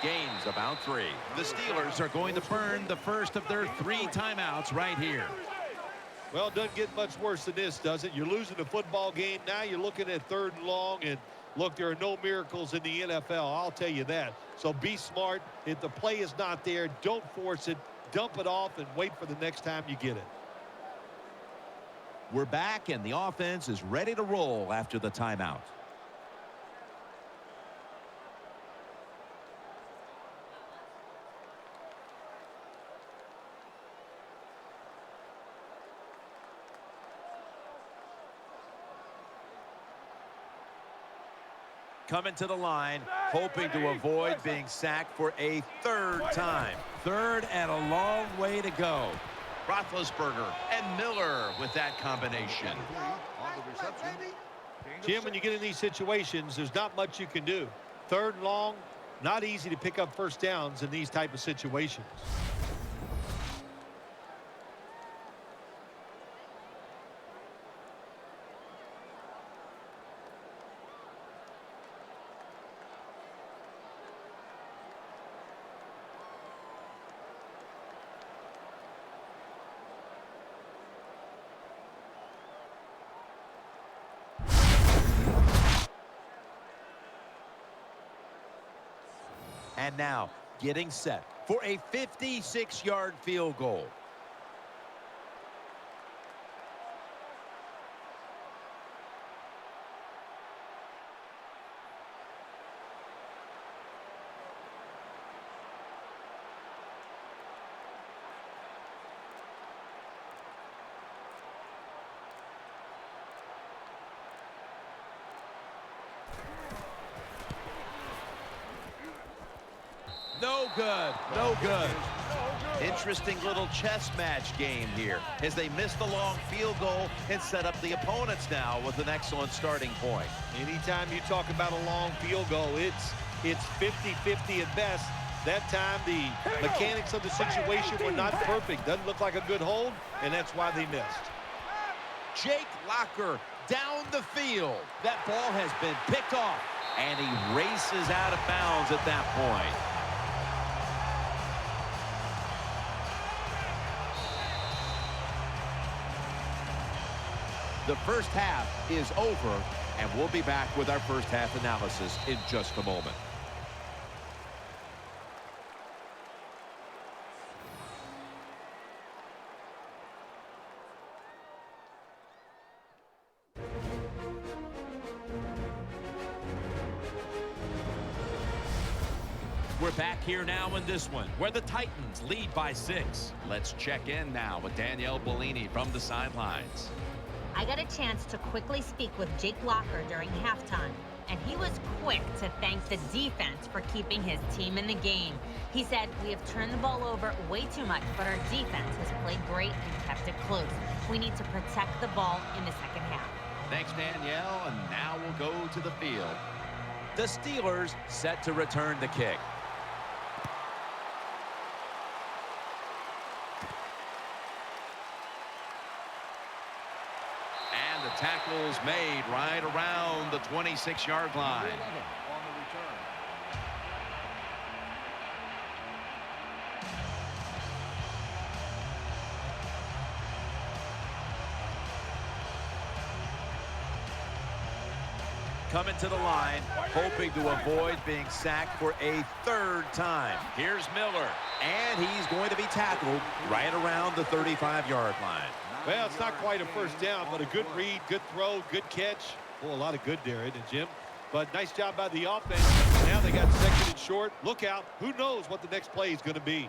Gains about 3. The Steelers are going to burn the first of their 3 timeouts right here. Well, it doesn't get much worse than this, does it? You're losing the football game. Now you're looking at 3rd and long, and look, there are no miracles in the NFL. I'll tell you that. So be smart. If the play is not there, don't force it. Dump it off and wait for the next time you get it. We're back, and the offense is ready to roll after the timeout. Coming to the line, hoping to avoid being sacked for a 3rd time. 3rd and a long way to go. Roethlisberger and Miller with that combination. on the reception. Jim, when you get in these situations, there's not much you can do. 3rd and long, not easy to pick up first downs in these type of situations. And now getting set for a 56-yard field goal. No good. No good. Interesting little chess match game here as they miss the long field goal and set up the opponents now with an excellent starting point. Anytime you talk about a long field goal, it's 50-50 at best. That time, the mechanics of the situation were not perfect. Doesn't look like a good hold, and that's why they missed. Jake Locker down the field. That ball has been picked off, and he races out of bounds at that point. The first half is over, and we'll be back with our first half analysis in just a moment. We're back here now in this one, where the Titans lead by 6. Let's check in now with Danielle Bellini from the sidelines. I got a chance to quickly speak with Jake Locker during halftime, and he was quick to thank the defense for keeping his team in the game. He said, "We have turned the ball over way too much, but our defense has played great and kept it close. We need to protect the ball in the second half." Thanks, Danielle, and now we'll go to the field. The Steelers set to return the kick. And the tackle's made right around the 26-yard line. On the return. Coming to the line, hoping to avoid being sacked for a third time. Here's Miller, and he's going to be tackled right around the 35-yard line. Well, it's not quite a first down, but a good read, good throw, good catch. Well, a lot of good there, isn't it, Jim? But nice job by the offense. Now they got second and short. Look out. Who knows what the next play is going to be?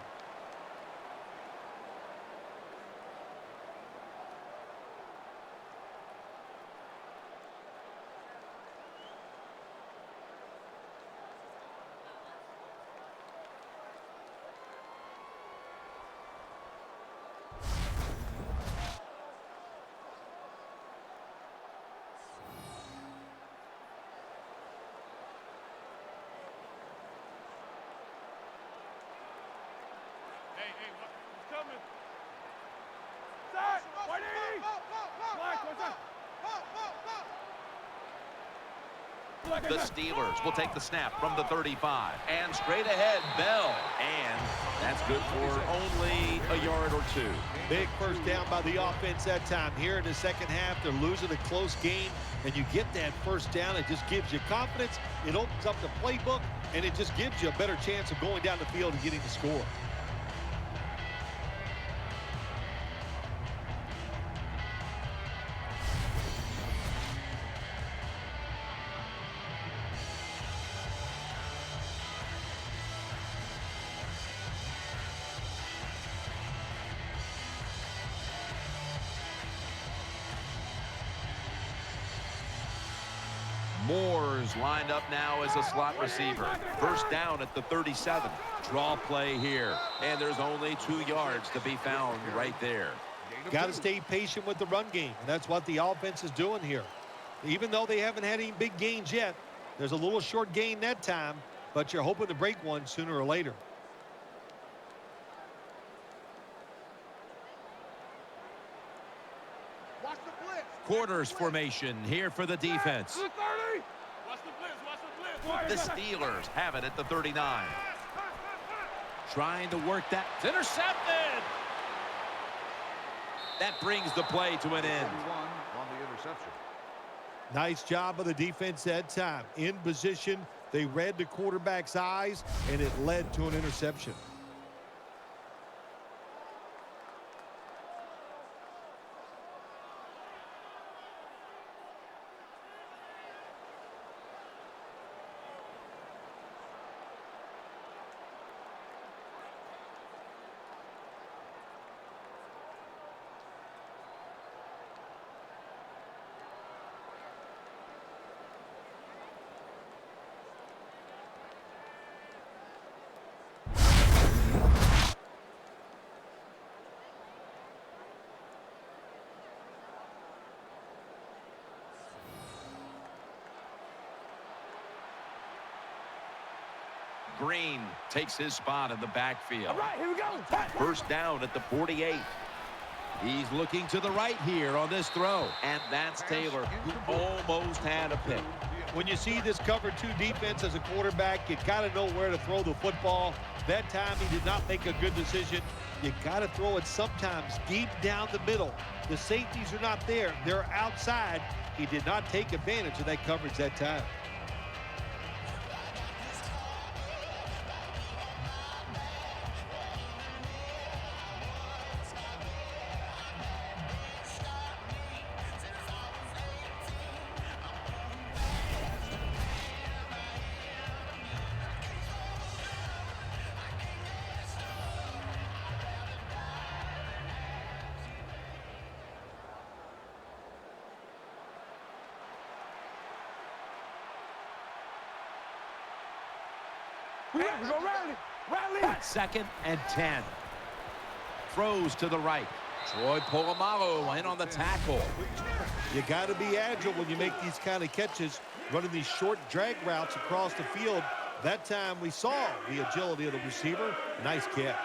The Steelers will take the snap from the 35. And straight ahead, Bell. And that's good for only a yard or two. Big first down by the offense that time. Here in the second half, they're losing a close game, and you get that first down. It just gives you confidence. It opens up the playbook, and it just gives you a better chance of going down the field and getting the score. Moore's lined up now as a slot receiver. First down at the 37. Draw play here. And there's only 2 yards to be found right there. Got to stay patient with the run game, and that's what the offense is doing here. Even though they haven't had any big gains yet, there's a little short gain that time, but you're hoping to break one sooner or later. Quarters formation here for the defense. The Steelers have it at the 39. Trying to work that. It's intercepted. That brings the play to an end. On the interception. Nice job of the defense that time. In position, they read the quarterback's eyes, and it led to an interception. Green takes his spot in the backfield. All right, here we go. First down at the 48. He's looking to the right here on this throw. And that's Taylor, who almost had a pick. When you see this cover 2 defense as a quarterback, you got to know where to throw the football. That time he did not make a good decision. You got to throw it sometimes deep down the middle. The safeties are not there. They're outside. He did not take advantage of that coverage that time. We go rally. Rally. 2nd and 10. Throws to the right. Troy Polamalu in on the tackle. You got to be agile when you make these kind of catches, running these short drag routes across the field. That time we saw the agility of the receiver. Nice catch.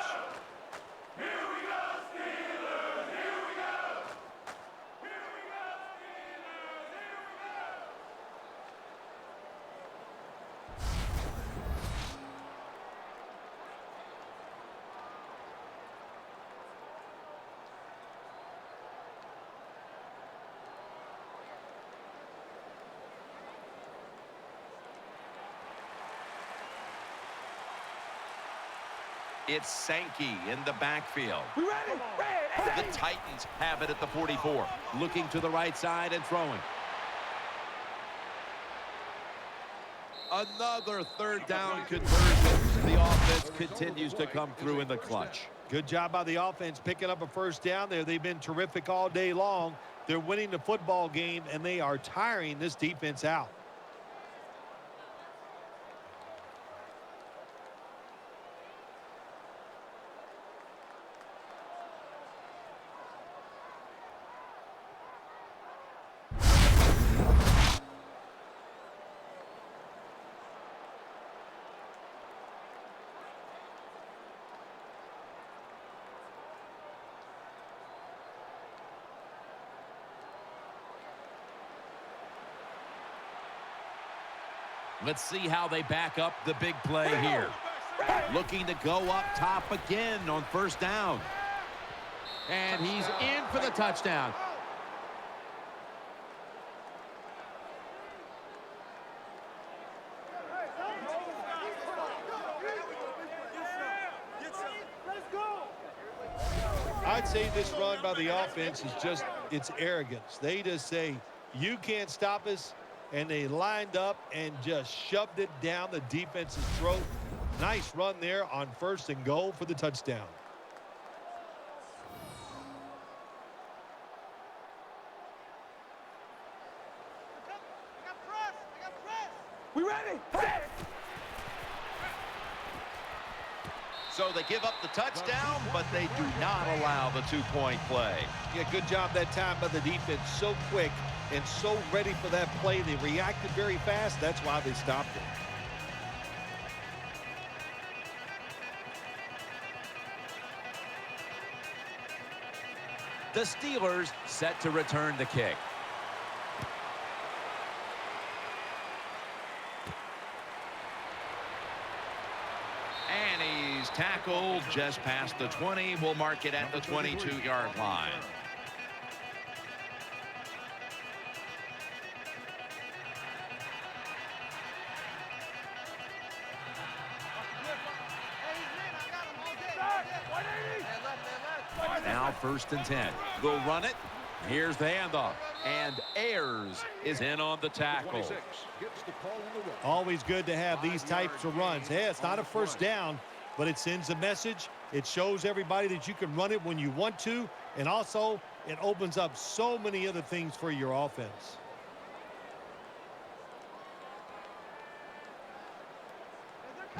It's Sankey in the backfield. We ready? Ready. The Titans have it at the 44. Looking to the right side and throwing. Another 3rd down conversion. The offense continues to come through in the clutch. Good job by the offense picking up a 1st down there. They've been terrific all day long. They're winning the football game, and they are tiring this defense out. Let's see how they back up the big play here. Looking to go up top again on 1st down. And he's in for the touchdown. I'd say this run by the offense is just, it's arrogance. They just say, you can't stop us. And they lined up and just shoved it down the defense's throat. Nice run there on 1st and goal for the touchdown. We ready? So they give up the touchdown, but they do not allow the 2-point play. Yeah, good job that time by the defense. So quick and so ready for that play. They reacted very fast. That's why they stopped it. The Steelers set to return the kick. And he's tackled just past the 20. We'll mark it at the 22-yard line. Now 1st and 10. They'll run it. Here's the handoff. And Ayers is in on the tackle. Always good to have these types of runs. Hey, it's not a 1st down, but it sends a message. It shows everybody that you can run it when you want to. And also, it opens up so many other things for your offense.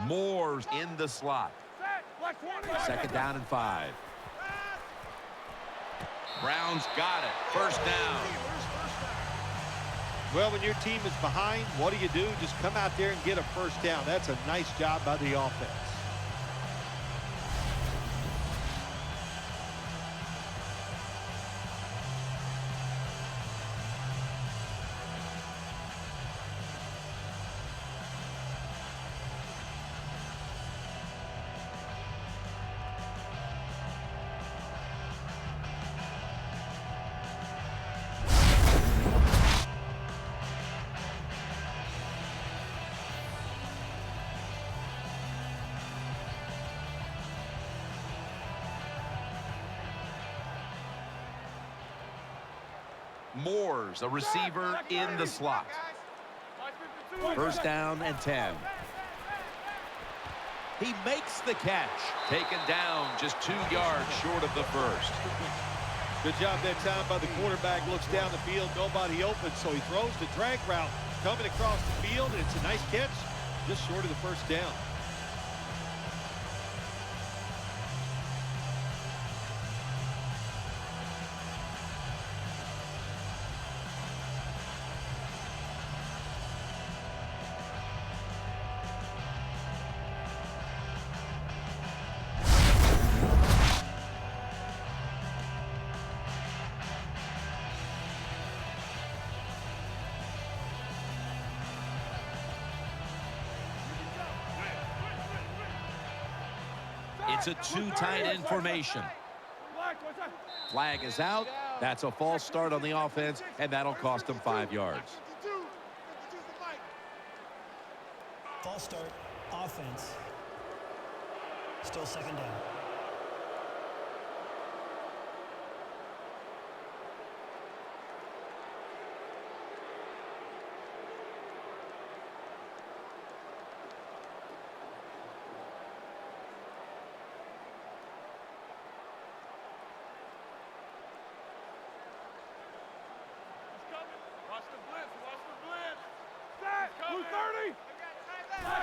Moore's in the slot. 2nd down and 5. Brown's got it. 1st down. Well, when your team is behind, what do? Just come out there and get a 1st down. That's a nice job by the offense. Moore's a receiver in the slot. First down and 10. He makes the catch. Taken down just 2 yards short of the first. Good job that time by the quarterback. Looks down the field, nobody open, so he throws the drag route coming across the field, and it's a nice catch just short of the first down. It's a 2 tight end formation. Flag is out. That's a false start on the offense, and that'll cost them 5 yards. False start. Offense. Still second down.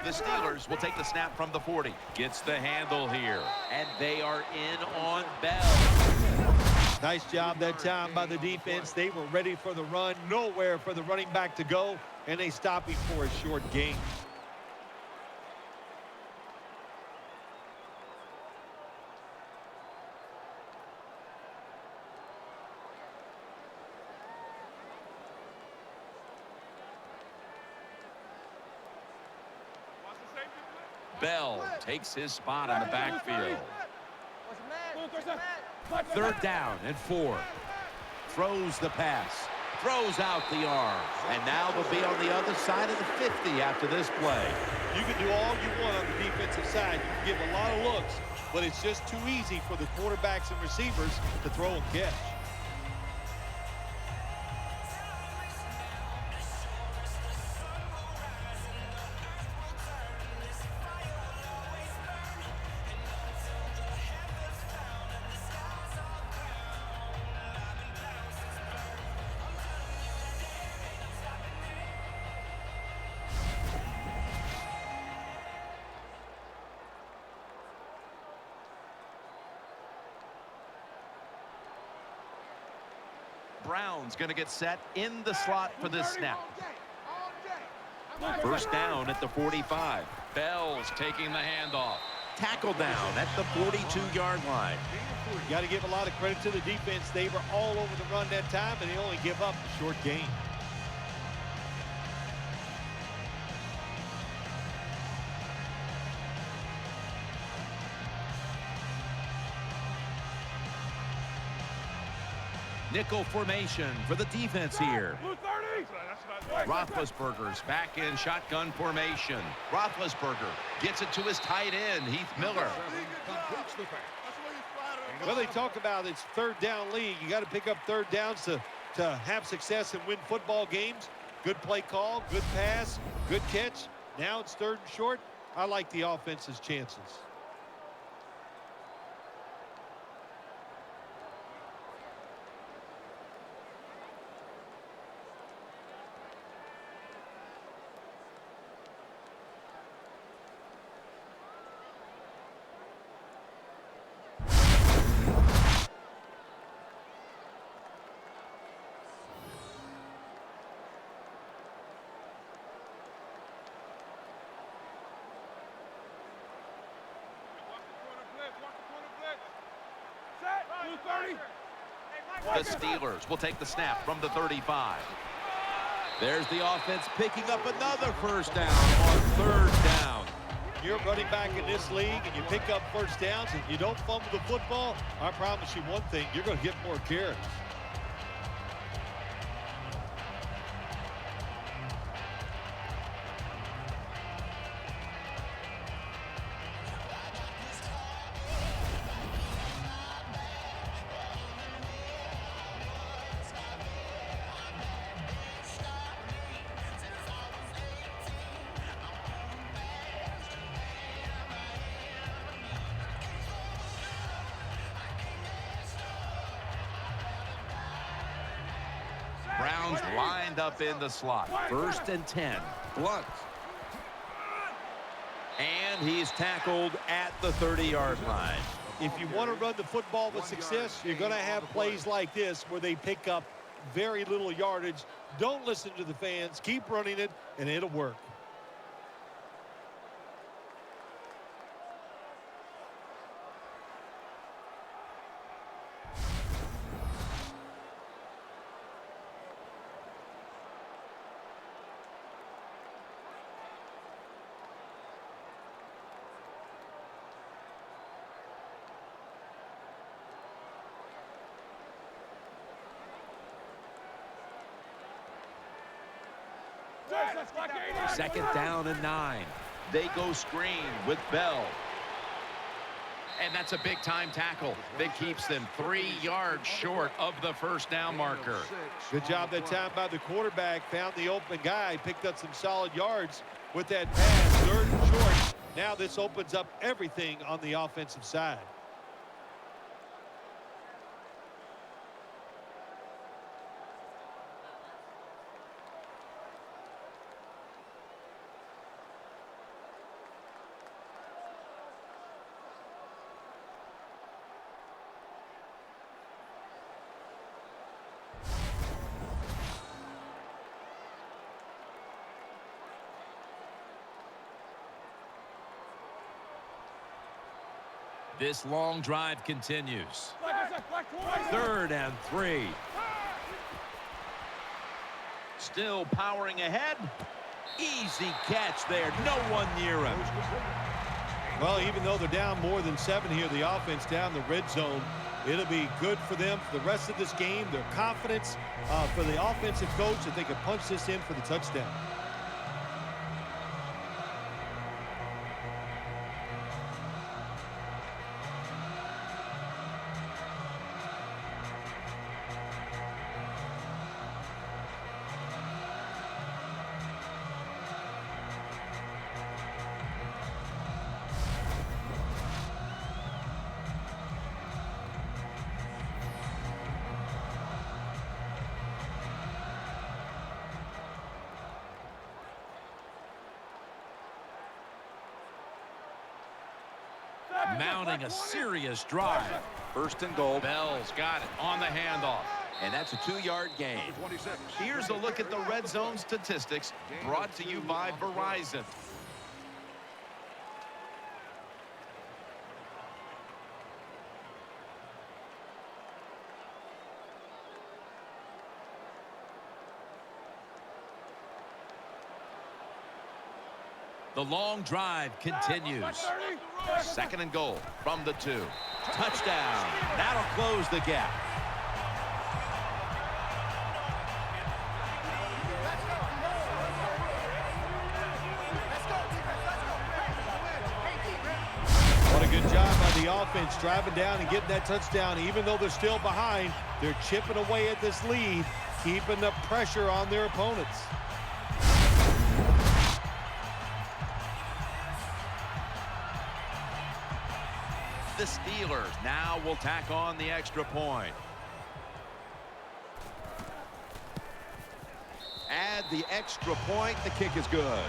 The Steelers will take the snap from the 40. Gets the handle here. And they are in on Bell. Nice job that time by the defense. They were ready for the run. Nowhere for the running back to go. And they stop him for a short gain. Bell takes his spot in the backfield. Third down and 4. Throws the pass. Throws out the arm. And now they'll be on the other side of the 50 after this play. You can do all you want on the defensive side. You can give a lot of looks, but it's just too easy for the quarterbacks and receivers to throw and catch. Brown's going to get set in the slot for this snap. First down at the 45. Bell's taking the handoff. Tackle down at the 42-yard line. You got to give a lot of credit to the defense. They were all over the run that time, and they only give up a short gain. Nickel formation for the defense here. Roethlisberger's back in shotgun formation. Roethlisberger gets it to his tight end, Heath Miller. Well, they talk about it's third down league. You got to pick up third downs to have success and win football games. Good play call, good pass, good catch. Now it's third and short. I like the offense's chances. The Steelers will take the snap from the 35. There's the offense picking up another first down on third down. You're running back in this league and you pick up first downs and you don't fumble the football, I promise you one thing, you're going to get more carries. Brown's lined up in the slot. 1st and 10. Blunt. And he's tackled at the 30-yard line. If you want to run the football with success, you're going to have plays like this where they pick up very little yardage. Don't listen to the fans. Keep running it, and it'll work. Second down and 9. They go screen with Bell. And that's a big-time tackle that keeps them 3 yards short of the first down marker. Good job that time by the quarterback. Found the open guy, picked up some solid yards with that pass. 3rd and short. Now this opens up everything on the offensive side. This long drive continues. 3rd and 3. Still powering ahead. Easy catch there. No one near him. Well, even though they're down more than 7 here, the offense down the red zone, it'll be good for them for the rest of this game. Their confidence for the offensive coach that they can punch this in for the touchdown. Mounting a serious drive. 1st and goal. Bell's got it on the handoff. And that's a 2-yard gain. Here's a look at the red zone statistics brought to you by Verizon. The long drive continues. 2nd and goal from the 2. Touchdown. That'll close the gap. What a good job by the offense driving down and getting that touchdown. Even though they're still behind, they're chipping away at this lead, keeping the pressure on their opponents. The Steelers now will tack on the extra point. Add the extra point. The kick is good.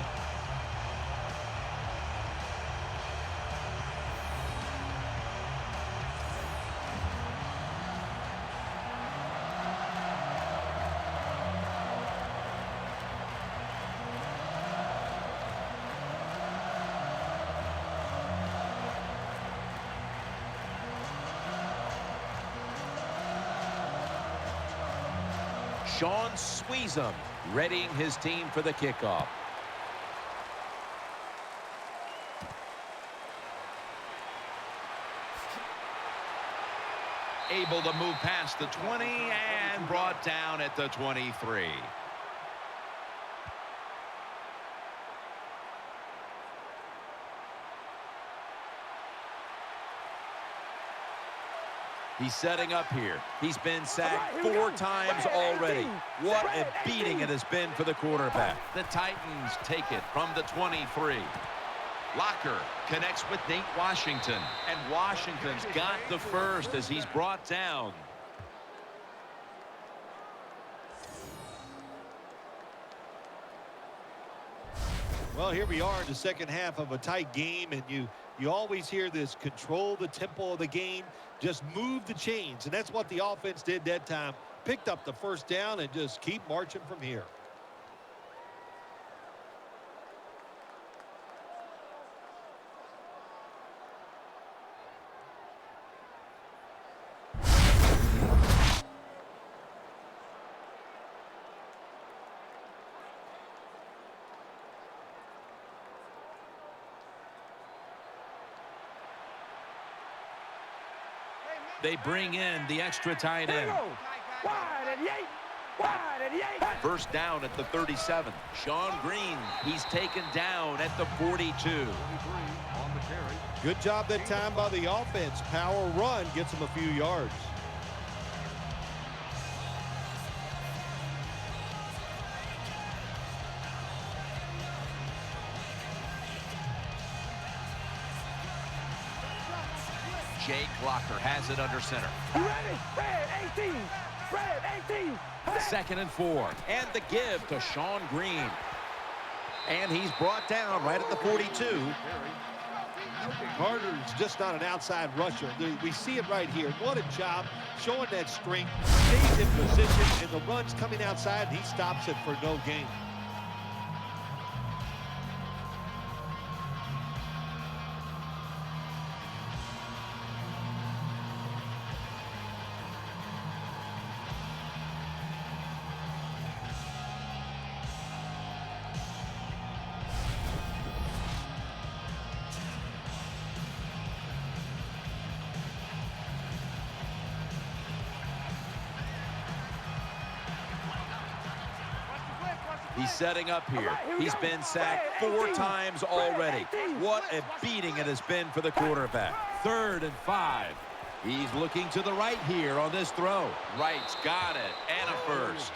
Sean Sweezum readying his team for the kickoff. Able to move past the 20 and brought down at the 23. He's setting up here. He's been sacked 4 times already. What a beating it has been for the quarterback. The Titans take it from the 23. Locker connects with Nate Washington. And Washington's got the first as he's brought down. Well, here we are in the second half of a tight game, and you always hear this: control the tempo of the game, just move the chains. And that's what the offense did that time. Picked up the first down and just keep marching from here. They bring in the extra tight end. First down at the 37. Sean Green, he's taken down at the 42. Good job that time by the offense. Power run gets them a few yards. Jake Locker has it under center. You ready? Red 18. Red 18. Second and 4. And the give to Sean Green. And he's brought down right at the 42. Carter's just not an outside rusher. We see it right here. What a job showing that strength. Stays in position, and the run's coming outside, and he stops it for no gain. He's setting up here. He's been sacked 4 times already. What a beating it has been for the quarterback. 3rd and 5. He's looking to the right here on this throw. Right's got it, and a first.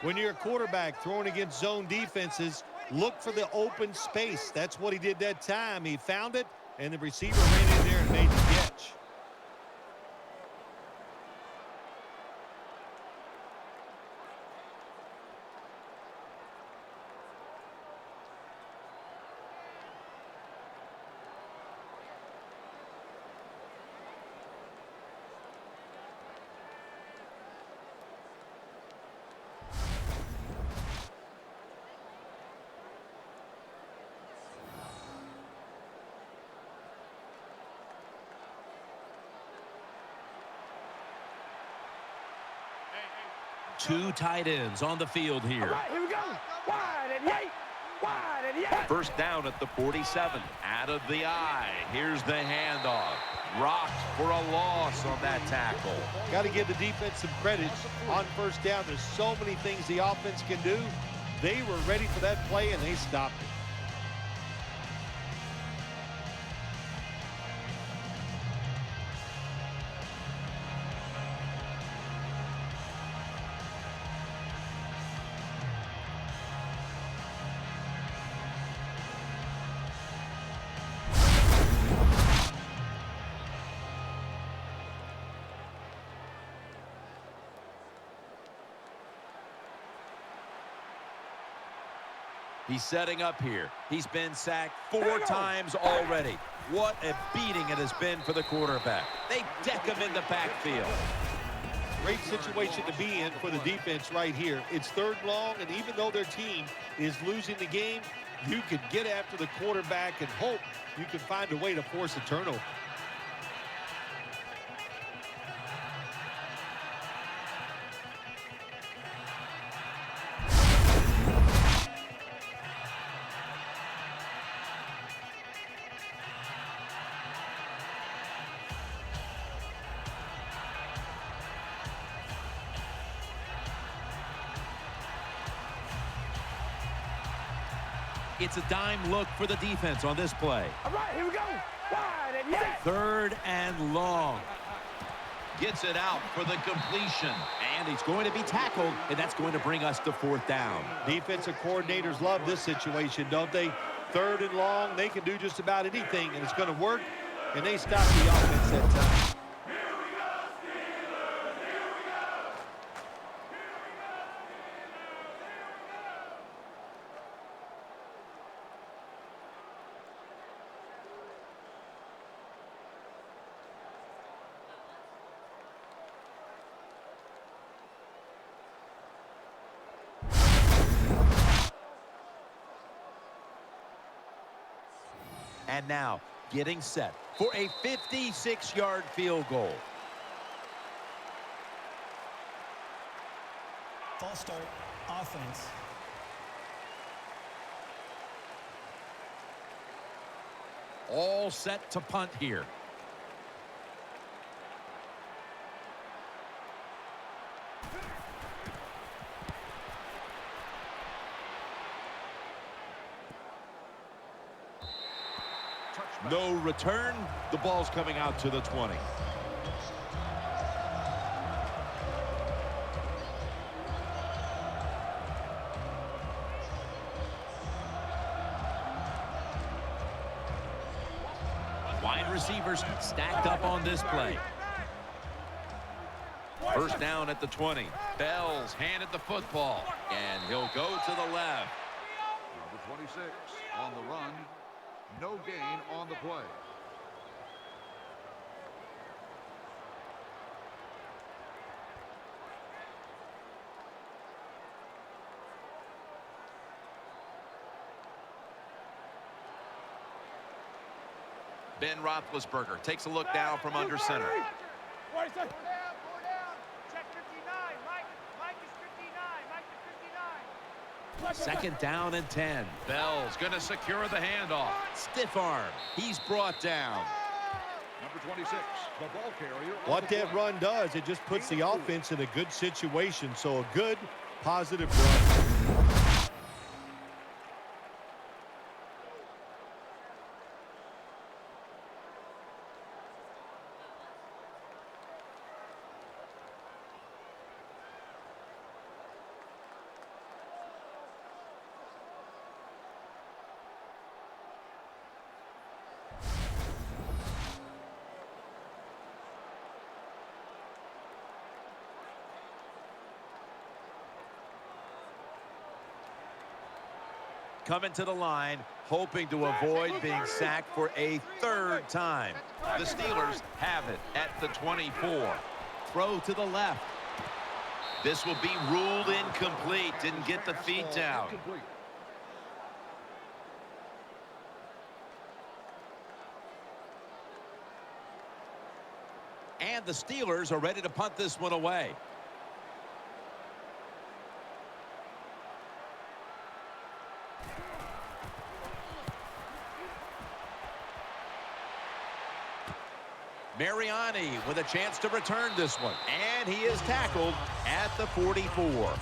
When you're a quarterback throwing against zone defenses, look for the open space. That's what he did that time. He found it, and the receiver ran in there and made the catch. Two tight ends on the field here. All right, here we go. Wide 88. Wide 88. First down at the 47. Out of the eye. Here's the handoff. Rocked for a loss on that tackle. Got to give the defense some credit on first down. There's so many things the offense can do. They were ready for that play, and they stopped it. He's setting up here. He's been sacked 4 times already. What a beating it has been for the quarterback. They deck him in the backfield. Great situation to be in for the defense right here. It's 3rd long, and even though their team is losing the game, you can get after the quarterback and hope you can find a way to force a turnover. It's a dime look for the defense on this play. All right, here we go. Wide 88. 3rd and long. Gets it out for the completion. And he's going to be tackled, and that's going to bring us to 4th down. Defensive coordinators love this situation, don't they? 3rd and long, they can do just about anything, and it's going to work, and they stop the offense that time. And now getting set for a 56-yard field goal. False start, offense. All set to punt here. No return. The ball's coming out to the 20. Wide receivers stacked up on this play. First down at the 20. Bell's handed the football, and he'll go to the left. Number 26 on the run. No gain on the play. Ben Roethlisberger takes a look down from under center. Four down. Check 59. Mike is 59. Mike is 59. Second down and 10. Bell's going to secure the handoff. Stiff arm. He's brought down. Number 26, the ball carrier. What that run does, it just puts the offense in a good situation. So a good, positive run. Coming to the line, hoping to avoid being sacked for a third time. The Steelers have it at the 24. Throw to the left. This will be ruled incomplete. Didn't get the feet down. And the Steelers are ready to punt this one away. Mariani with a chance to return this one. And he is tackled at the 44.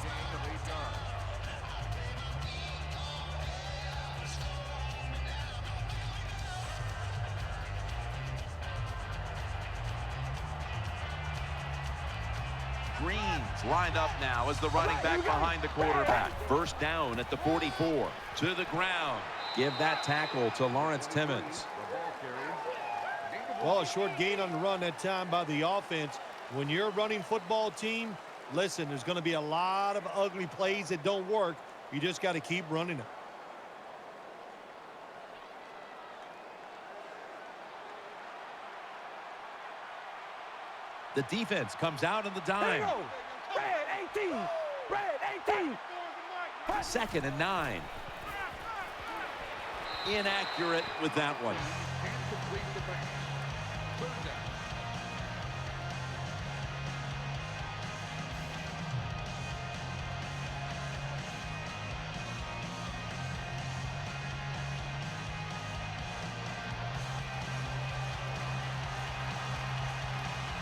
Green's lined up now as the running back behind the quarterback. First down at the 44. To the ground. Give that tackle to Lawrence Timmons. Well, a short gain on the run that time by the offense. When you're a running football team, listen, there's going to be a lot of ugly plays that don't work. You just got to keep running them. The defense comes out in the dime. Red 18. Red 18. Second and 9. Inaccurate with that one.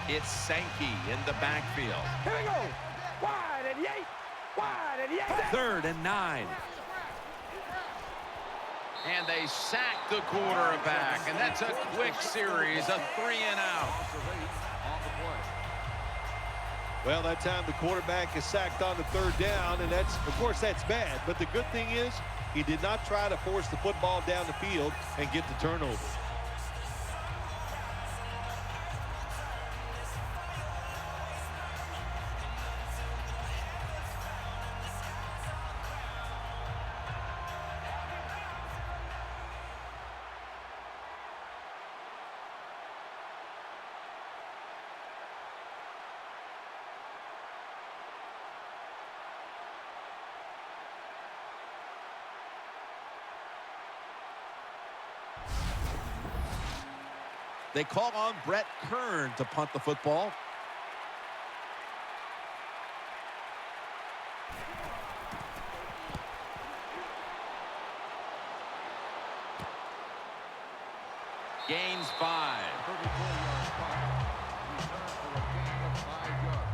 It's Sankey in the backfield. Here we go. Wide at the 8. Wide at the 8. Third and 9. And they sack the quarterback. And that's a quick series, a 3 and out. Well, that time the quarterback is sacked on the third down, and that's, of course, that's bad. But the good thing is he did not try to force the football down the field and get the turnover. They call on Brett Kern to punt the football. Gains 5. 34-yard punt. Return for a gain of 5 yards.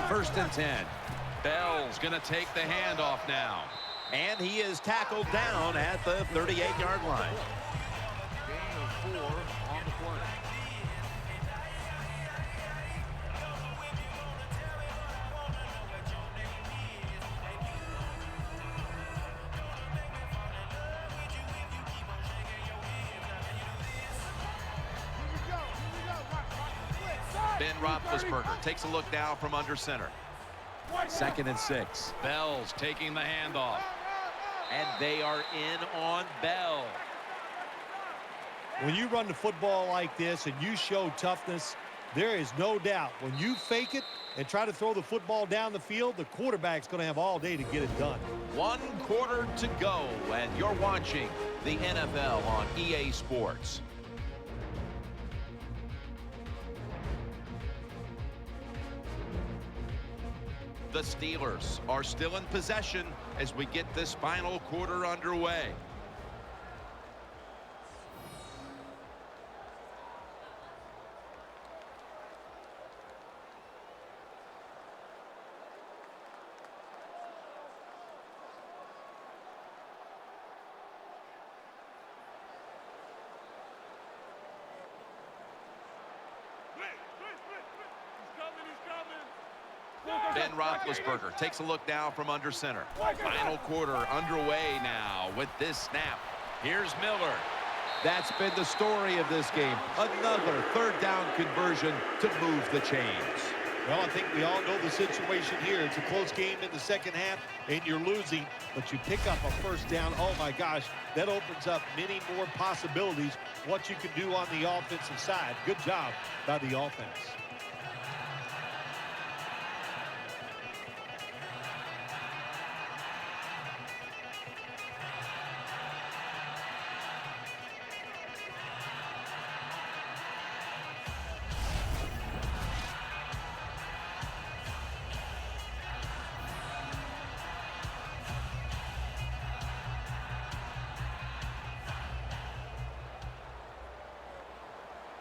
First and 10. Bell's going to take the handoff now. And he is tackled down at the 38-yard line. Gain of 4 on the play. Ben Roethlisberger takes a look now from under center. 2nd and 6. Bell's taking the handoff. And they are in on Bell. When you run the football like this and you show toughness, there is no doubt when you fake it and try to throw the football down the field, the quarterback's going to have all day to get it done. 1 quarter to go, and you're watching the NFL on EA Sports. The Steelers are still in possession as we get this final quarter underway. Ben Roethlisberger takes a look now from under center. Final quarter underway now with this snap. Here's Miller. That's been the story of this game. Another 3rd down conversion to move the chains. Well, I think we all know the situation here. It's a close game in the second half, and you're losing, but you pick up a 1st down. Oh, my gosh, that opens up many more possibilities, what you can do on the offensive side. Good job by the offense.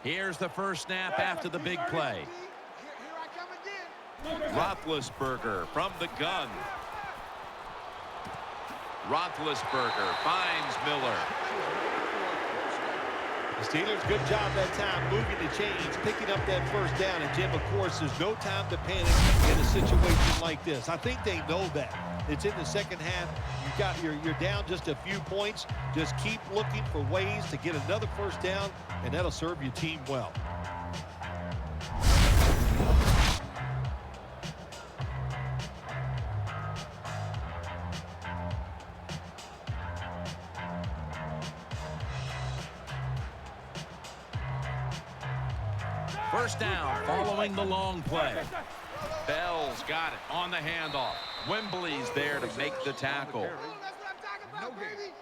Here's the first snap after the big play. Roethlisberger from the gun. Roethlisberger finds Miller. The Steelers, good job that time moving the chains, picking up that 1st down. And, Jim, of course, there's no time to panic in a situation like this. I think they know that. It's in the second half. You're down just a few points. Just keep looking for ways to get another 1st down, and that'll serve your team well. First down following the long play. Bell's got it on the handoff. Wembley's there to make the tackle. No gain.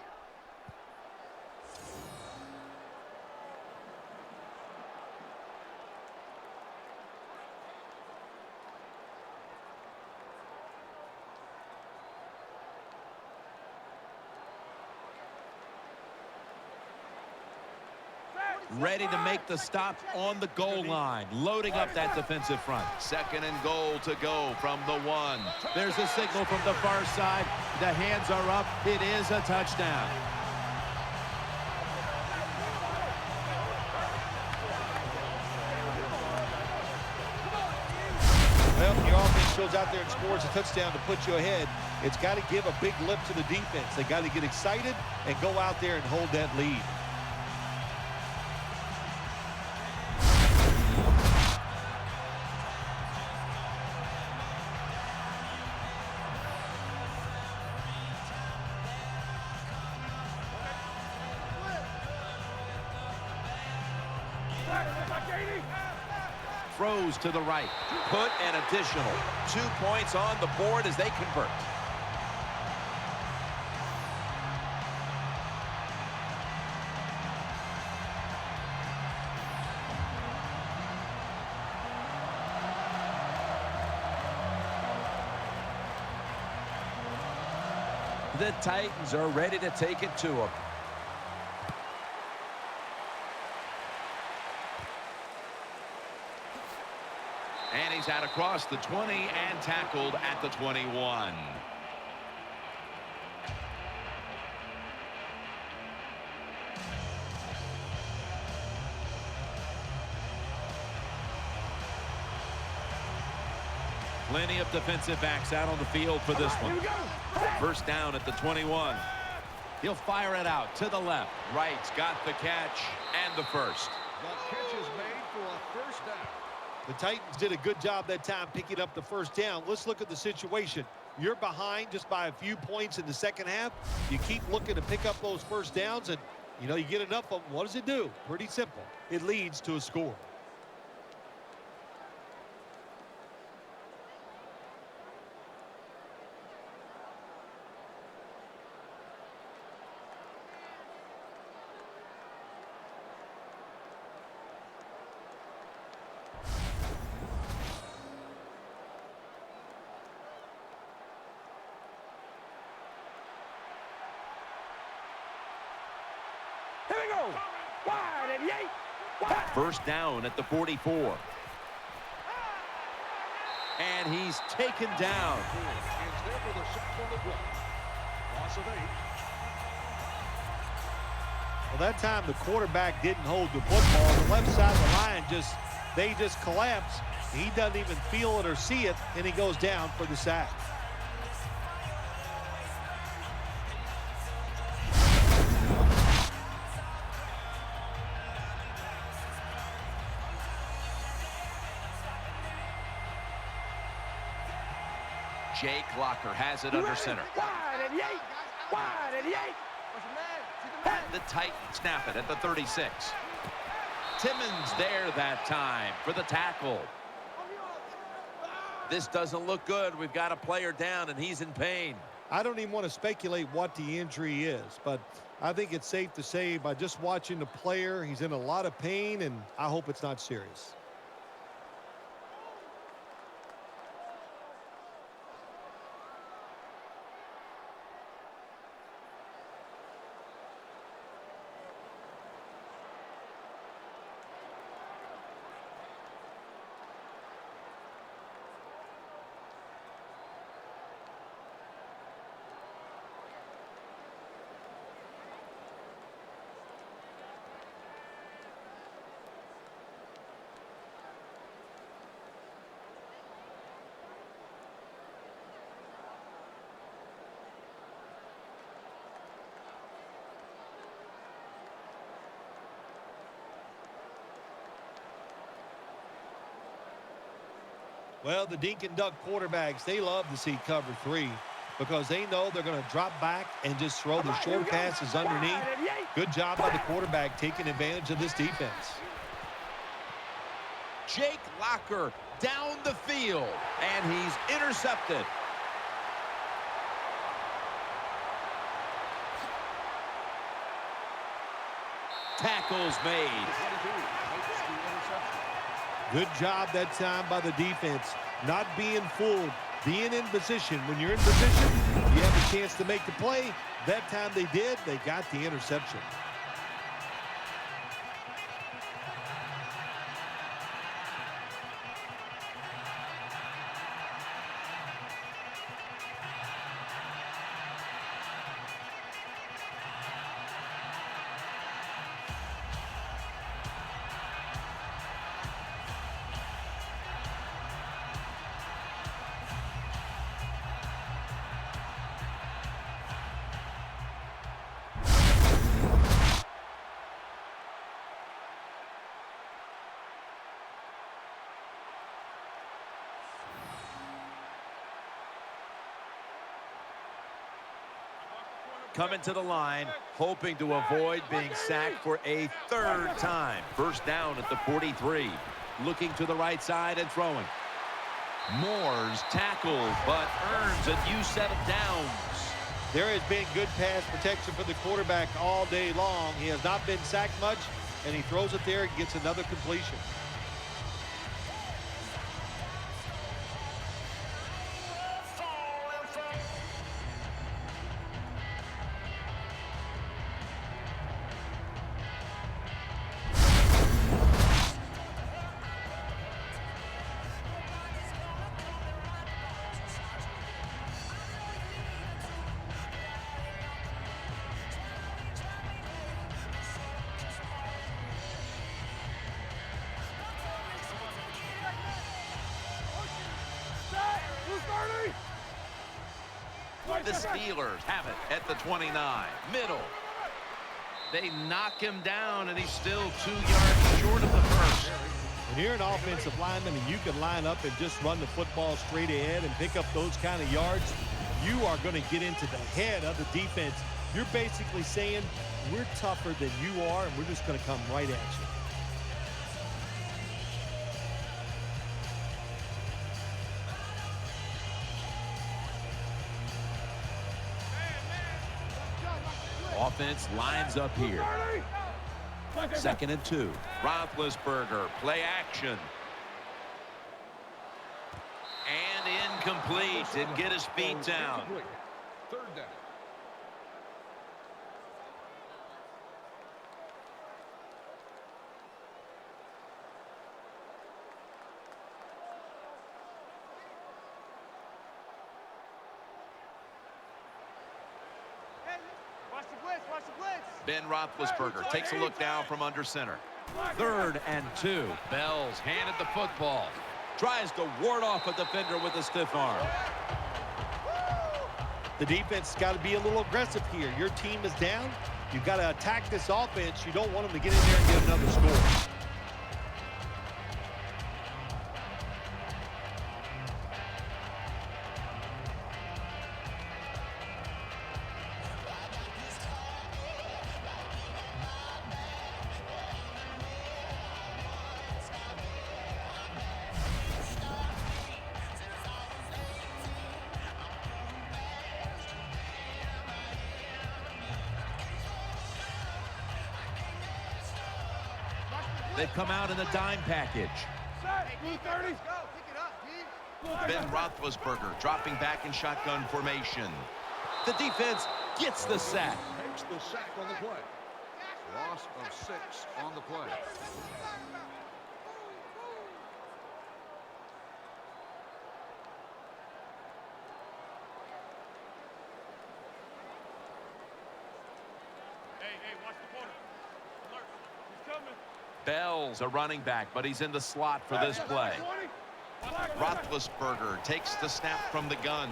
Ready to make the stop on the goal line, loading up that defensive front. 2nd and goal to go from the 1. There's a signal from the far side. The hands are up. It is a touchdown. Well, when your offense goes out there and scores a touchdown to put you ahead, it's got to give a big lift to the defense. They got to get excited and go out there and hold that lead. throws to the right. Put an additional 2 points on the board as they convert. The Titans are ready to take it to him. And he's out across the 20 and tackled at the 21. Plenty of defensive backs out on the field for this one. First down at the 21. He'll fire it out to the left. Wright's got the catch and the first. The catch is made for a first down. The Titans did a good job that time picking up the first down. Let's look at the situation. You're behind just by a few points in the second half. You keep looking to pick up those first downs, and, you know, you get enough of them. What does it do? Pretty simple. It leads to a score. Here we go. Wide and yay. Wide. First down at the 44. And he's taken down. Is there for the sack on the play. Loss of 8. Well, that time the quarterback didn't hold the football. The left side of the line they just collapsed. He doesn't even feel it or see it, and he goes down for the sack. Jake Locker has it under center. Wide and yay. Wide and yay. The Titans snap it at the 36. Timmons there that time for the tackle. This doesn't look good. We've got a player down, and he's in pain. I don't even want to speculate what the injury is, but I think it's safe to say by just watching the player, he's in a lot of pain, and I hope it's not serious. Well, the Dink and Duck quarterbacks, they love to see cover 3 because they know they're going to drop back and just throw the short passes underneath. Good job by the quarterback taking advantage of this defense. Jake Locker down the field, and he's intercepted. Tackles made. Good job that time by the defense. Not being fooled, being in position. When you're in position, you have a chance to make the play. That time they did. They got the interception. Coming to the line, hoping to avoid being sacked for a third time. First down at the 43. looking to the right side and throwing. Moore's tackled, but earns a new set of downs. There has been good pass protection for the quarterback all day long. He has not been sacked much, and he throws it there and gets another completion. The Steelers have it at the 29. Middle. They knock him down, and he's still 2 yards short of the first. When you're an offensive lineman and you can line up and just run the football straight ahead and pick up those kind of yards, you are going to get into the head of the defense. You're basically saying, we're tougher than you are, and we're just going to come right at you. Offense lines up here. 2nd and 2. Roethlisberger, play action. And incomplete. Didn't get his feet down. 3rd down. Ben Roethlisberger takes a look now from under center. 3rd and 2. Bell's handed the football. Tries to ward off a defender with a stiff arm. The defense has got to be a little aggressive here. Your team is down. You've got to attack this offense. You don't want them to get in there and get another score. They've come out in the dime package. Ben Roethlisberger dropping back in shotgun formation. The defense gets the sack. Takes the sack on the play. Loss of 6 on the play. Bell's a running back, but he's in the slot for this play. Roethlisberger takes the snap from the gun.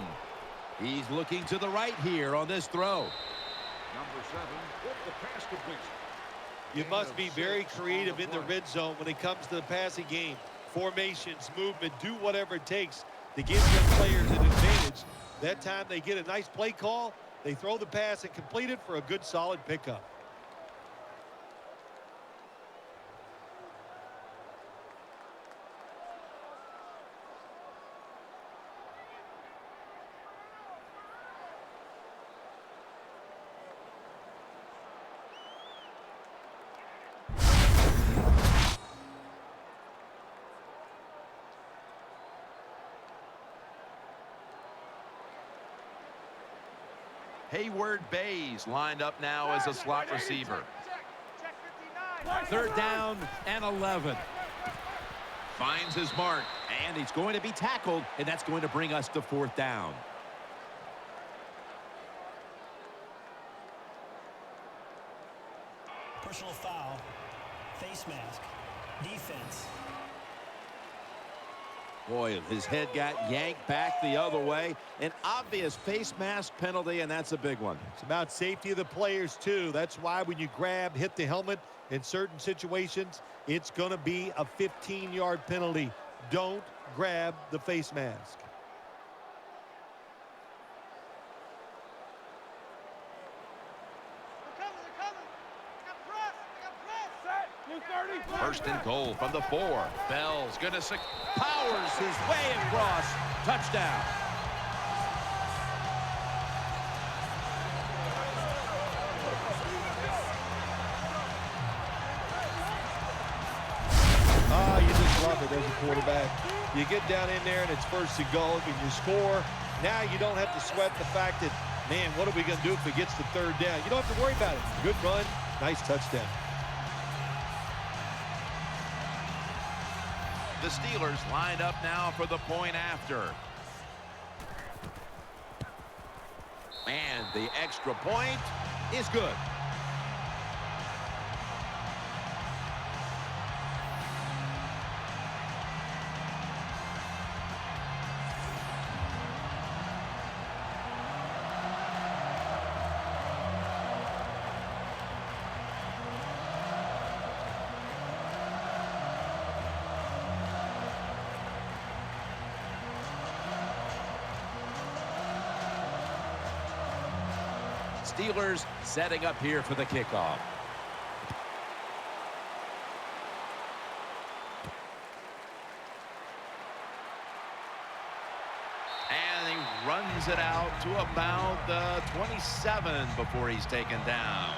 He's looking to the right here on this throw. Number 7, the pass completion. You must be very creative in the red zone when it comes to the passing game. Formations, movement, do whatever it takes to give your players an advantage. That time they get a nice play call, they throw the pass and complete it for a good solid pickup. Hayward Bays lined up now as a slot receiver. 3rd down and 11. Finds his mark, and he's going to be tackled, and that's going to bring us to 4th down. Personal foul. Face mask. Defense. Boy, his head got yanked back the other way. An obvious face mask penalty, and that's a big one. It's about safety of the players, too. That's why when you grab, hit the helmet in certain situations, it's going to be a 15-yard penalty. Don't grab the face mask. First and goal from the 4. Bell's going to powers his way across. Touchdown. You just love it as a quarterback. You get down in there and it's first and goal and you score. Now you don't have to sweat the fact that, man, what are we going to do if it gets to third down? You don't have to worry about it. Good run, nice touchdown. The Steelers lined up now for the point after. And the extra point is good. Steelers setting up here for the kickoff. And he runs it out to about the 27 before he's taken down.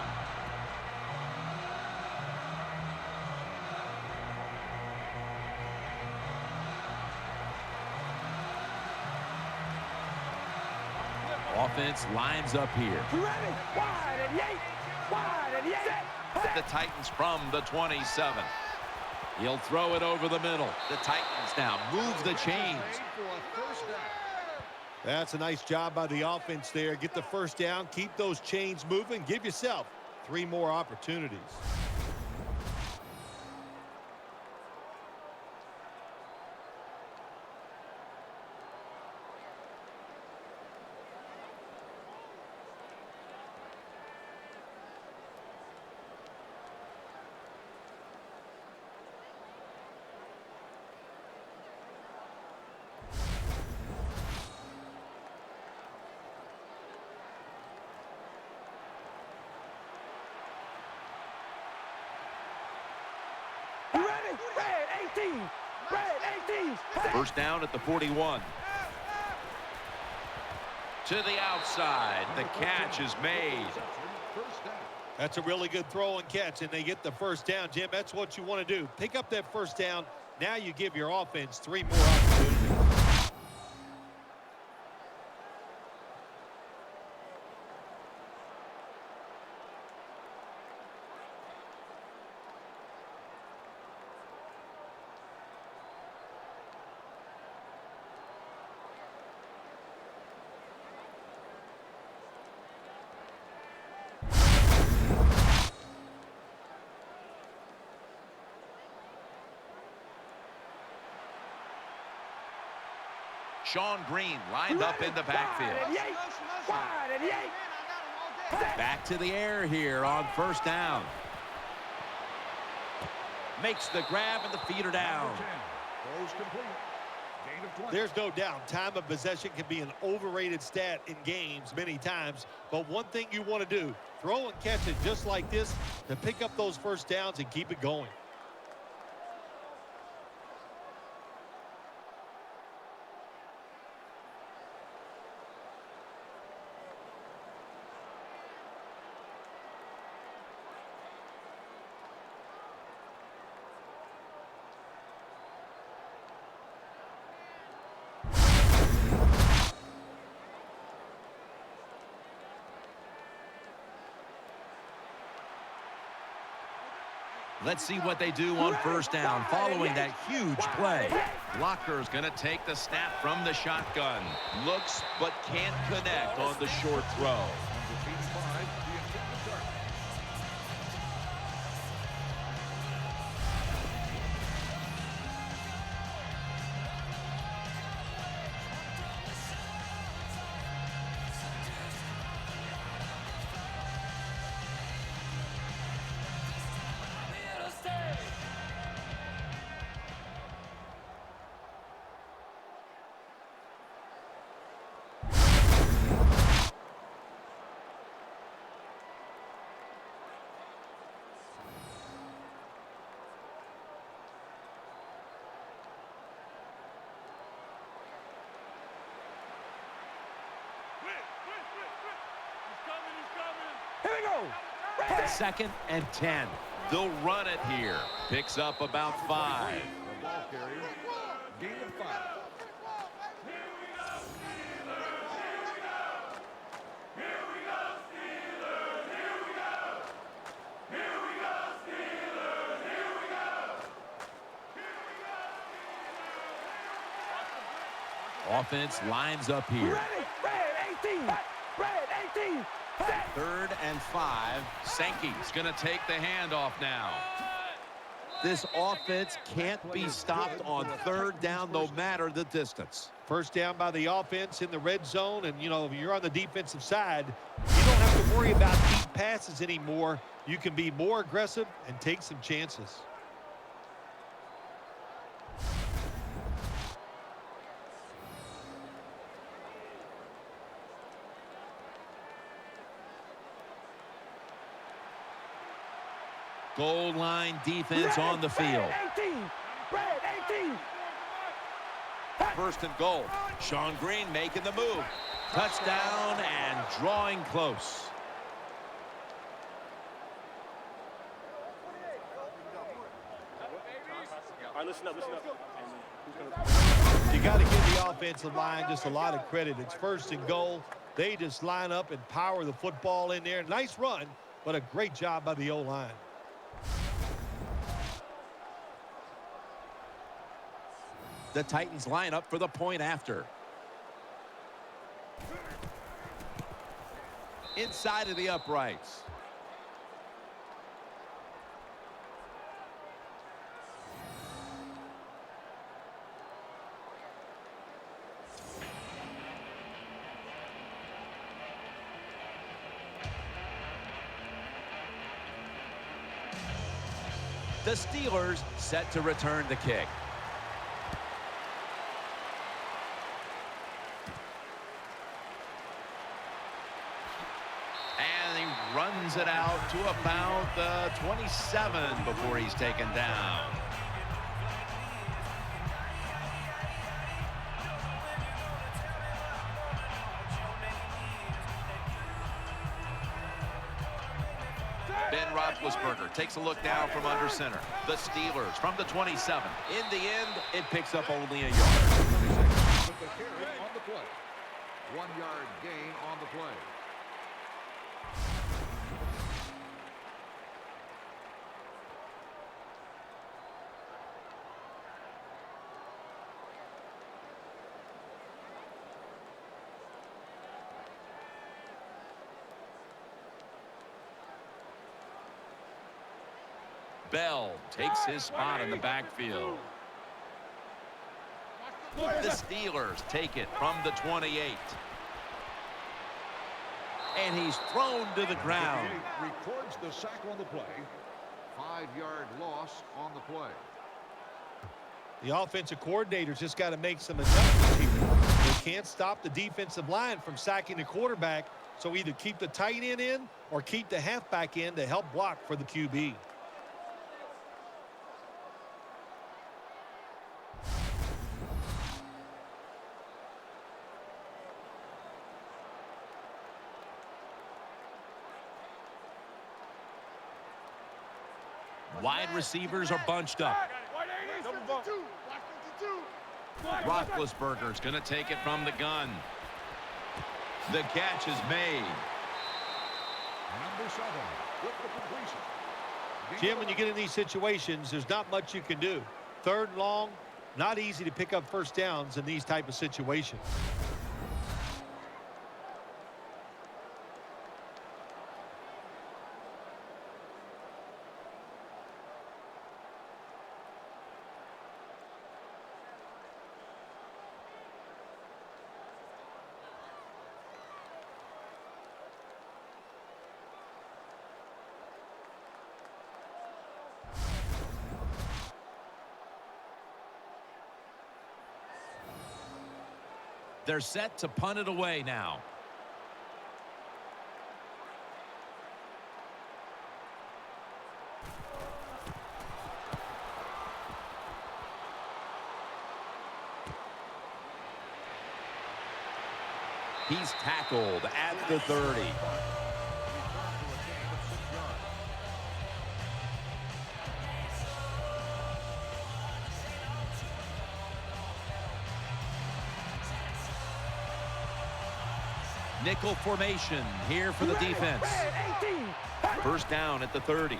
Offense lines up here. Ready? Wide and yay! Wide and yay! The Titans from the 27. He'll throw it over the middle. The Titans now move the chains. That's a nice job by the offense there. Get the first down, keep those chains moving, give yourself 3 more opportunities. Red 18! Red 18! First down at the 41. To the outside. The catch is made. That's a really good throw and catch, and they get the first down. Jim, that's what you want to do. Pick up that first down. Now you give your offense 3 more opportunities. Sean Green lined up in the backfield. Wide and yay! Back to the air here on first down. Makes the grab and the feet are down. There's no doubt time of possession can be an overrated stat in games many times, but one thing you want to do, throw and catch it just like this to pick up those first downs and keep it going. Let's see what they do on first down following that huge play. Blocker's going to take the snap from the shotgun. Looks but can't connect on the short throw. 2nd and 10. They'll run it here. Picks up about 5. The ball carrier, gain of 5. Offense lines up here. 3rd and 5. Sankey's going to take the handoff now. This offense can't be stopped on 3rd down no matter the distance. First down by the offense in the red zone, and, you know, if you're on the defensive side, you don't have to worry about deep passes anymore. You can be more aggressive and take some chances. Goal line defense on the field. 1st and goal. Sean Green making the move. Touchdown and drawing close. All right, listen up. You got to give the offensive line just a lot of credit. It's 1st and goal. They just line up and power the football in there. Nice run, but a great job by the O-line. The Titans line up for the point after. Inside of the uprights. The Steelers set to return the kick. And he runs it out to about the 27 before he's taken down. Ben Roethlisberger takes a look now from under center. The Steelers from the 27. In the end, it picks up only a yard. With the carry on the play. 1-yard gain on the play. Bell takes his spot in the backfield. The Steelers take it from the 28. And he's thrown to the ground. Records the sack on the play. 5-yard loss on the play. The offensive coordinator's just got to make some adjustments here. They can't stop the defensive line from sacking the quarterback, so either keep the tight end in or keep the halfback in to help block for the QB. Wide receivers are bunched up. Roethlisberger's going to take it from the gun. The catch is made. Number 7 with the completion. Jim, when you get in these situations, there's not much you can do. 3rd and long, not easy to pick up first downs in these type of situations. They're set to punt it away now. He's tackled at the 30. Nickel formation here for the defense. First down at the 30.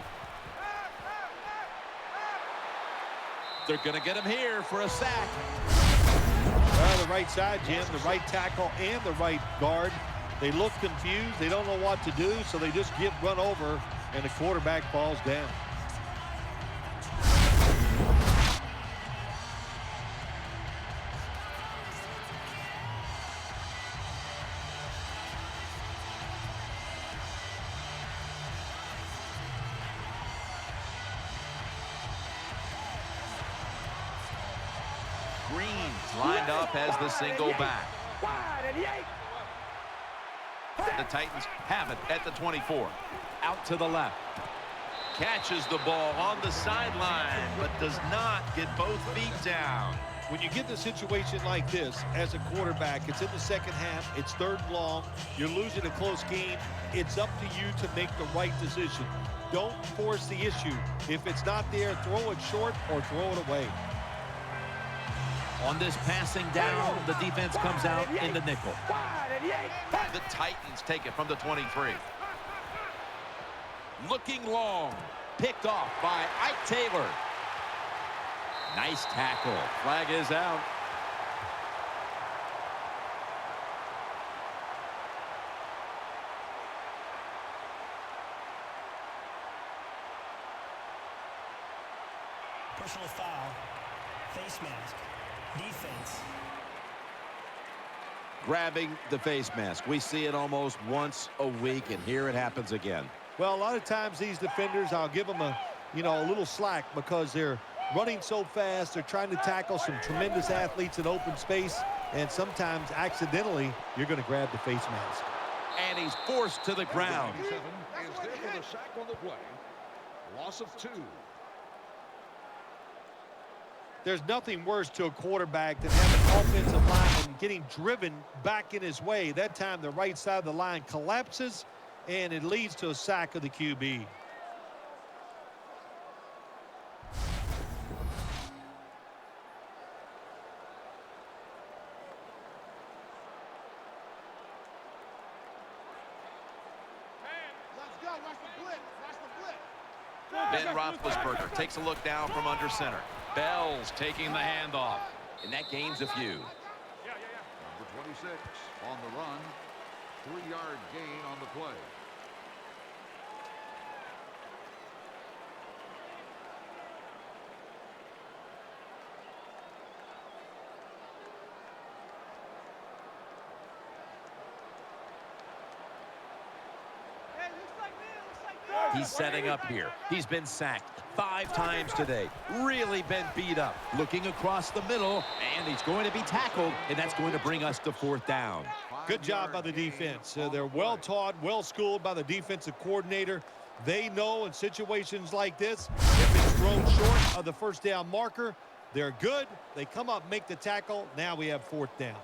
They're going to get him here for a sack. The right side, Jim, the right tackle and the right guard. They look confused. They don't know what to do, so they just get run over, and the quarterback falls down. Lined up as the single back. The Titans have it at the 24. Out to the left. Catches the ball on the sideline, but does not get both feet down. When you get in a situation like this as a quarterback, it's in the second half, it's 3rd and long, you're losing a close game, it's up to you to make the right decision. Don't force the issue. If it's not there, throw it short or throw it away. On this passing down, the defense comes out in the nickel. The Titans take it from the 23. Looking long. Picked off by Ike Taylor. Nice tackle. Flag is out. Personal foul. Face mask. Defense. Grabbing the face mask. We see it almost once a week, and here it happens again. Well, a lot of times these defenders, I'll give them a little slack because they're running so fast. They're trying to tackle some tremendous athletes in open space, and sometimes accidentally you're going to grab the face mask. And he's forced to the ground. Is there for the sack on the play. Loss of 2. There's nothing worse to a quarterback than having an offensive lineman getting driven back in his way. That time the right side of the line collapses, and it leads to a sack of the QB. Let's go. Watch the blitz. Watch the blitz. Ben Roethlisberger takes a look down from under center. Bell's taking the handoff, and that gains a few. Number 26 on the run. 3-yard gain on the play. He's setting up here. He's been sacked 5 times today. Really been beat up. Looking across the middle, and he's going to be tackled, and that's going to bring us to 4th down. Good job by the defense. They're well taught, well schooled by the defensive coordinator. They know in situations like this, if it's thrown short of the first down marker, they're good. They come up, make the tackle. Now we have 4th down.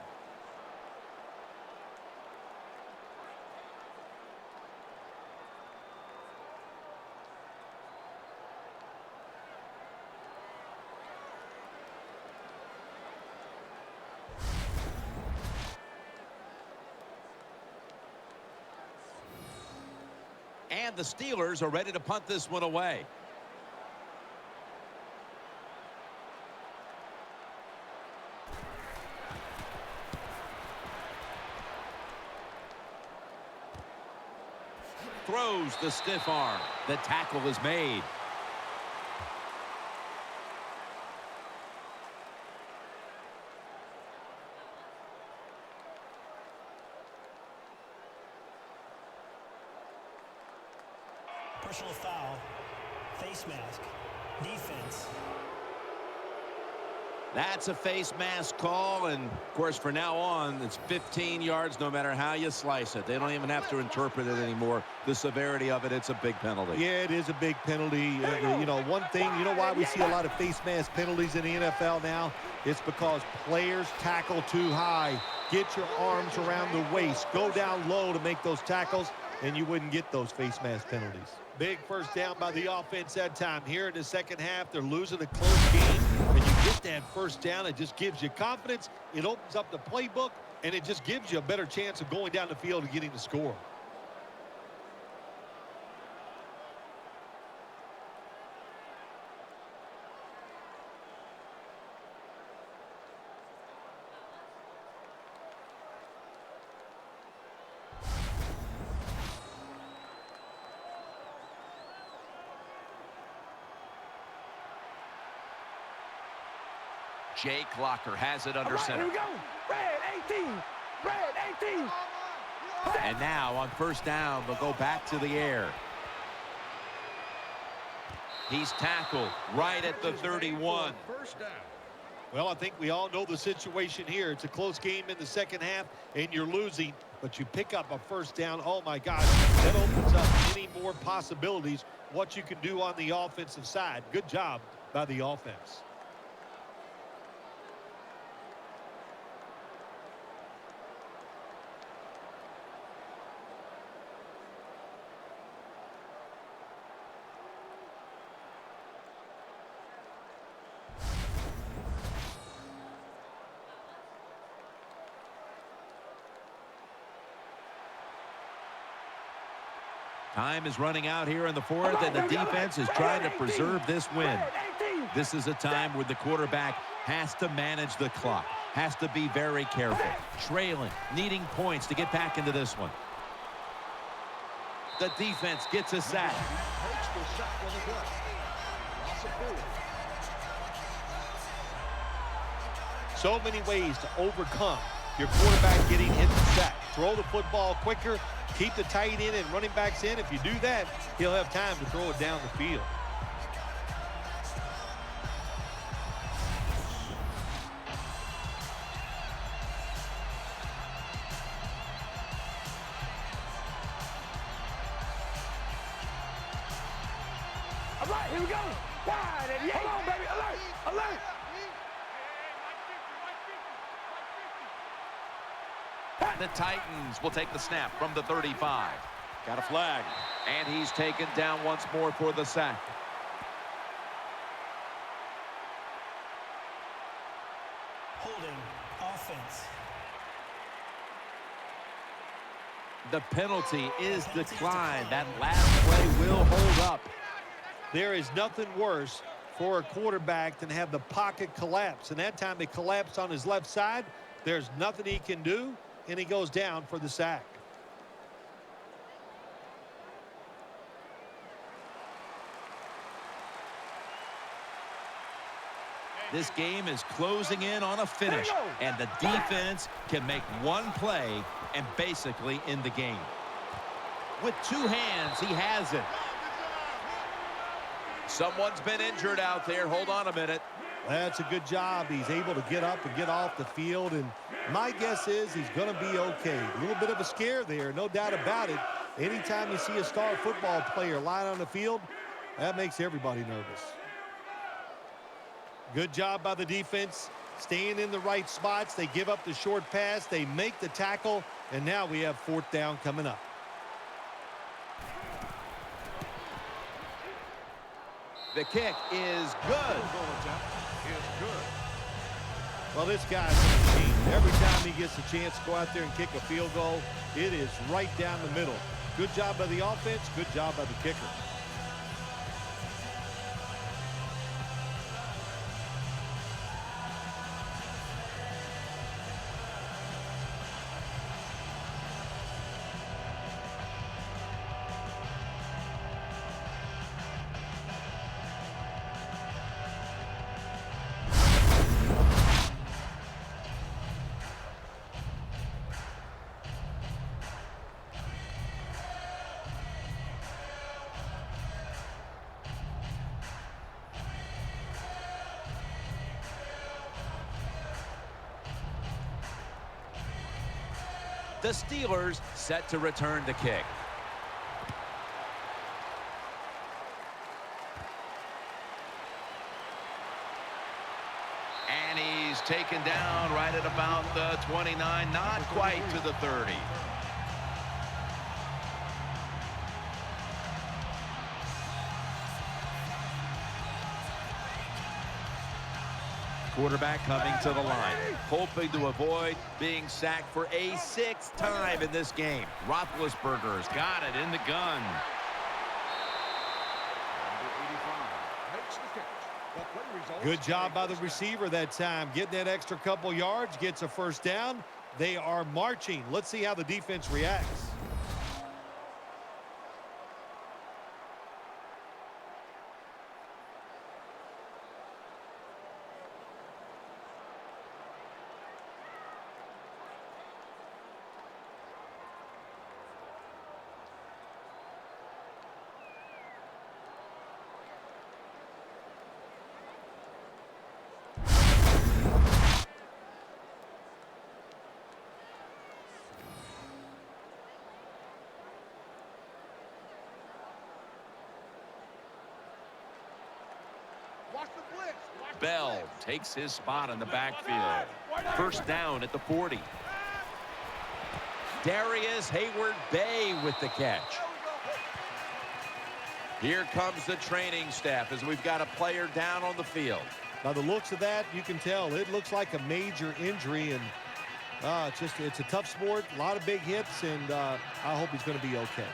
And the Steelers are ready to punt this one away. Throws the stiff arm. The tackle is made. Personal foul. Face mask. Defense. That's a face mask call, and of course from now on it's 15 yards no matter how you slice it. They don't even have to interpret it anymore. The severity of it, it's a big penalty. Yeah, it is a big penalty. One thing, why we see a lot of face mask penalties in the NFL now? It's because players tackle too high. Get your arms around the waist. Go down low to make those tackles, and you wouldn't get those face mask penalties. Big first down by the offense that time. Here in the second half, they're losing a close game, and you get that first down. It just gives you confidence. It opens up the playbook, and it just gives you a better chance of going down the field and getting the score. Jake Locker has it under center. Here we go. Red 18. Red 18. And now on first down, they'll go back to the air. He's tackled right at the 31. First down. Well, I think we all know the situation here. It's a close game in the second half, and you're losing, but you pick up a first down. Oh, my gosh, that opens up many more possibilities, what you can do on the offensive side. Good job by the offense. Time is running out here in the fourth, and the defense is trying to preserve this win. This is a time where the quarterback has to manage the clock, has to be very careful, trailing, needing points to get back into this one. The defense gets a sack. Takes the sack on the gut. Loss of 4. So many ways to overcome your quarterback getting hit the sack. Throw the football quicker, keep the tight end and running backs in. If you do that, he'll have time to throw it down the field. All right, here we go. Wide and hold on, baby. Alert, alert. The Titans will take the snap from the 35. Got a flag. And he's taken down once more for the sack. Holding offense. The penalty is declined. That last play will hold up. There is nothing worse for a quarterback than have the pocket collapse. And that time it collapsed on his left side. There's nothing he can do, and he goes down for the sack. This game is closing in on a finish, and the defense can make one play and basically end the game. With two hands, he has it. Someone's been injured out there. Hold on a minute. That's a good job. He's able to get up and get off the field, and my guess is he's going to be okay. A little bit of a scare there, no doubt about it. Anytime you see a star football player lying on the field, that makes everybody nervous. Good job by the defense, staying in the right spots. They give up the short pass. They make the tackle, and now we have fourth down coming up. The kick is good. Well, this guy's a machine. Every time he gets a chance to go out there and kick a field goal, it is right down the middle. Good job by the offense. Good job by the kicker. The Steelers set to return the kick. And he's taken down right at about the 29, not quite to the 30. quarterback coming to the line, hoping to avoid being sacked for a 6th time in this game. Roethlisberger's got it in the gun. Good job by the receiver that time, getting that extra couple yards, gets a first down. They are marching. Let's see how the defense reacts. Bell takes his spot in the backfield. First down at the 40. Darius Hayward-Bay with the catch. Here comes the training staff as we've got a player down on the field. By the looks of that, you can tell it looks like a major injury, and it's a tough sport, a lot of big hits, and I hope he's going to be okay.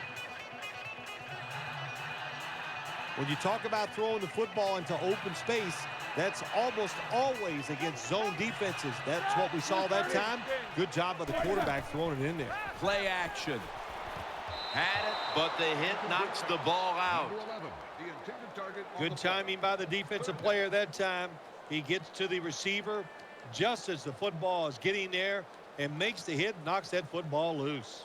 When you talk about throwing the football into open space, that's almost always against zone defenses. That's what we saw that time. Good job by the quarterback throwing it in there. Play action. Had it, but the hit knocks the ball out. Good timing by the defensive player that time. He gets to the receiver just as the football is getting there and makes the hit, knocks that football loose.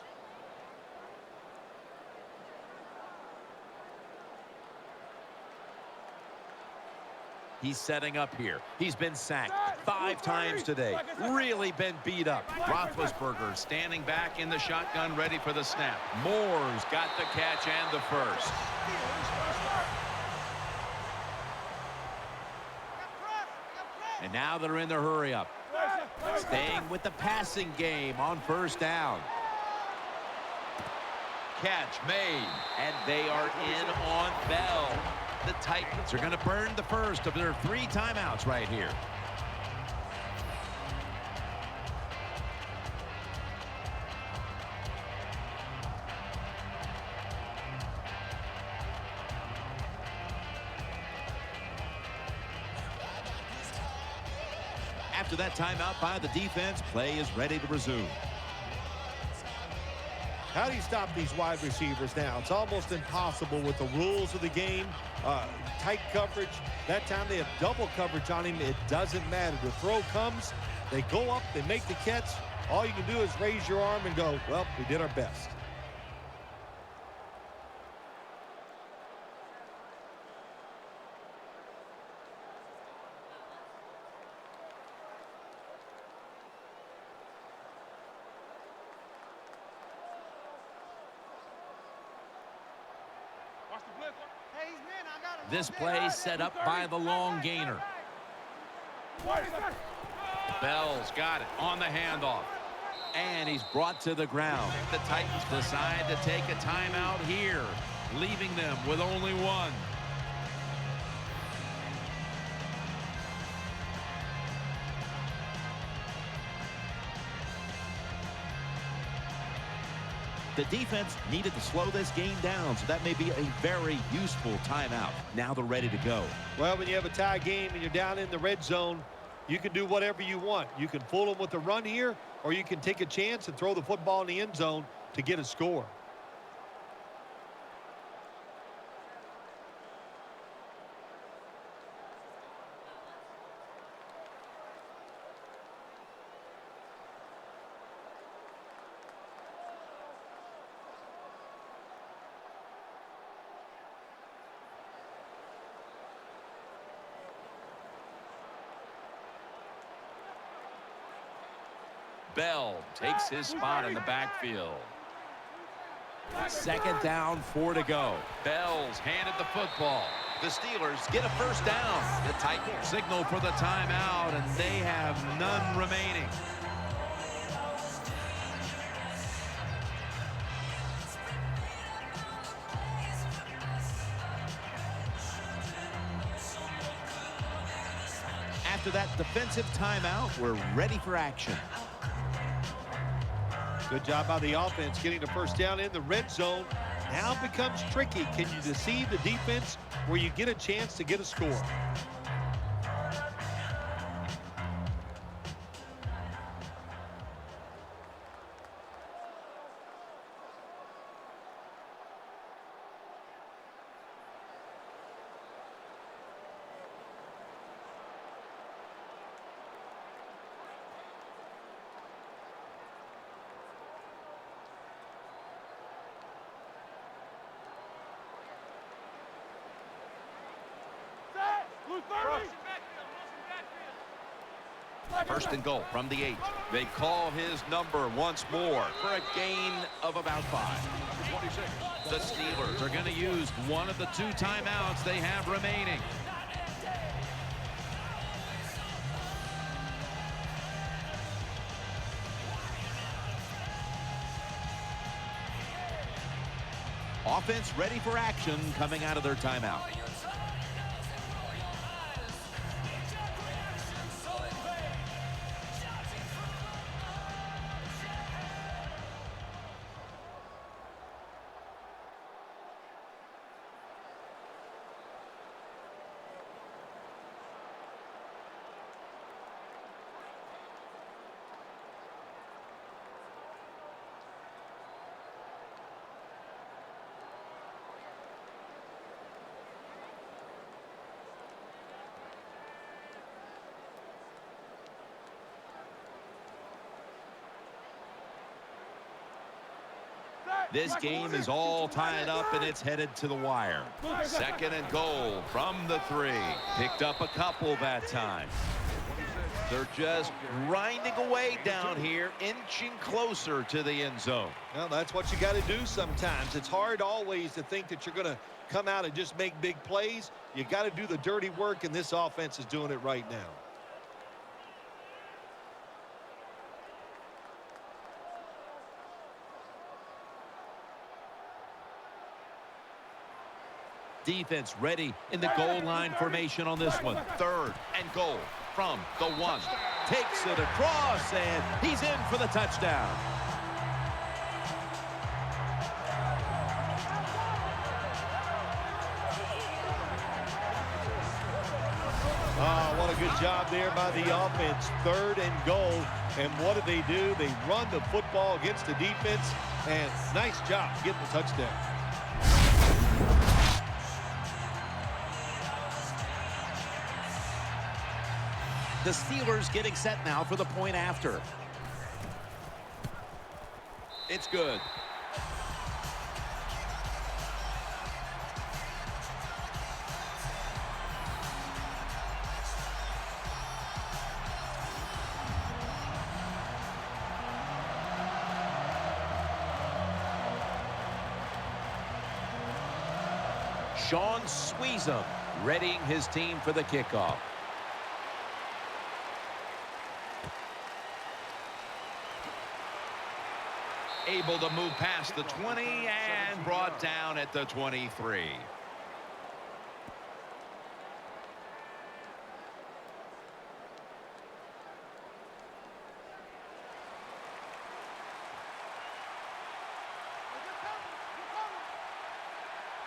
He's setting up here. He's been sacked 5 times today. Really been beat up. Roethlisberger standing back in the shotgun, ready for the snap. Moore's got the catch and the first. And now they're in the hurry up. Staying with the passing game on first down. Catch made, and they are in on Bell. The Titans are going to burn the first of their 3 timeouts right here. After that timeout by the defense, play is ready to resume. How do you stop these wide receivers now? It's almost impossible with the rules of the game. Tight coverage. That time they have double coverage on him. It doesn't matter. The throw comes, they go up, they make the catch. All you can do is raise your arm and go, well, we did our best. This play set up by the long gainer. Bell's got it on the handoff. And he's brought to the ground. The Titans decide to take a timeout here, leaving them with only one. The defense needed to slow this game down, so that may be a very useful timeout. Now they're ready to go. Well, when you have a tie game and you're down in the red zone, you can do whatever you want. You can fool them with a run here, or you can take a chance and throw the football in the end zone to get a score. Bell takes his spot in the backfield. 2nd down, 4 to go. Bell's handed the football. The Steelers get a first down. The Titans signal for the timeout, and they have none remaining. after that defensive timeout, we're ready for action. Good job by the offense getting the first down in the red zone. Now it becomes tricky. Can you deceive the defense where you get a chance to get a score? First and goal from the 8. They call his number once more for a gain of about 5. The Steelers are going to use one of the 2 timeouts they have remaining. Offense ready for action coming out of their timeout. This game is all tied up, and it's headed to the wire. Second and goal from the 3. Picked up a couple that time. They're just grinding away down here, inching closer to the end zone. Well, that's what you got to do sometimes. It's hard always to think that you're going to come out and just make big plays. You got to do the dirty work, and this offense is doing it right now. Defense ready in the goal line formation on this one. Third and goal from the 1. Takes it across, and he's in for the touchdown. Oh, what a good job there by the offense. Third and goal. And what do? They run the football against the defense. And nice job getting the touchdown. The Steelers getting set now for the point after. It's good. Sean Sweezum readying his team for the kickoff. Able to move past the 20 and brought down at the 23.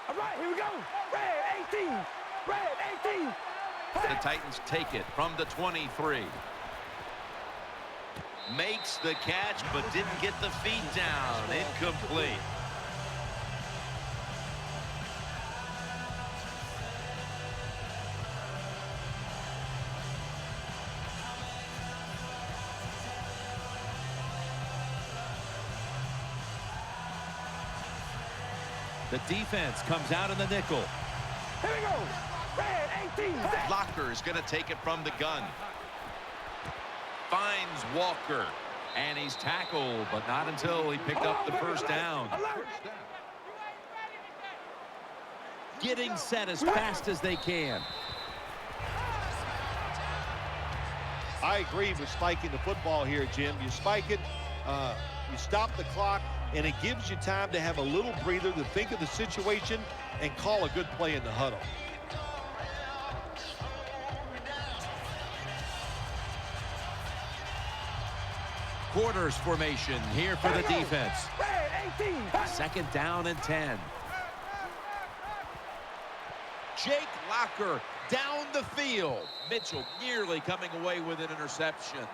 All right, here we go. Red 18. Red 18. The Titans take it from the 23. Makes the catch, but didn't get the feet down. Incomplete. The defense comes out in the nickel. Here we go. Red 18. Locker is going to take it from the gun. Finds Walker, and he's tackled, but not until he picked up the first down. Getting set as fast as they can. I agree with spiking the football here, Jim. You spike it, you stop the clock, and it gives you time to have a little breather to think of the situation and call a good play in the huddle. quarters formation here for the defense. Red 18. Second down and 10. Jake Locker down the field. Mitchell nearly coming away with an interception.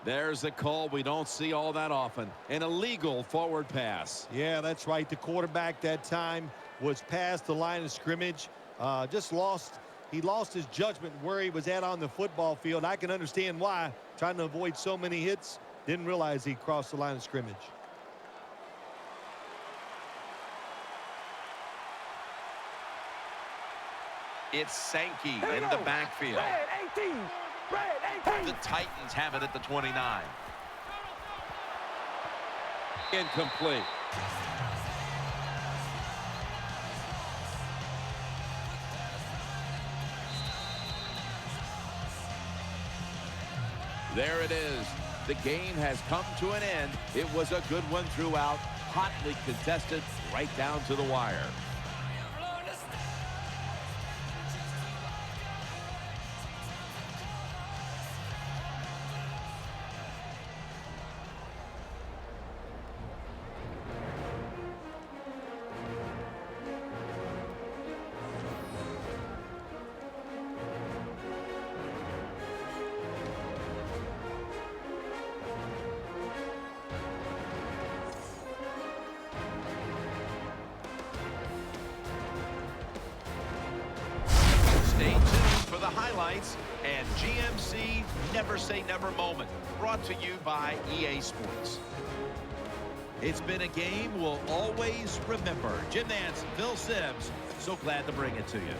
There's a call we don't see all that often. An illegal forward pass. Yeah, that's right. The quarterback that time was past the line of scrimmage. He lost his judgment where he was at on the football field. I can understand why. Trying to avoid so many hits. Didn't realize he crossed the line of scrimmage. It's Sankey in the backfield. Red 18. Red 18. The Titans have it at the 29. Incomplete. There it is. The game has come to an end. It was a good one throughout. Hotly contested right down to the wire. Stay tuned for the highlights and GMC Never Say Never moment, brought to you by EA Sports. It's been a game we'll always remember. Jim Nance, Phil Simms, so glad to bring it to you.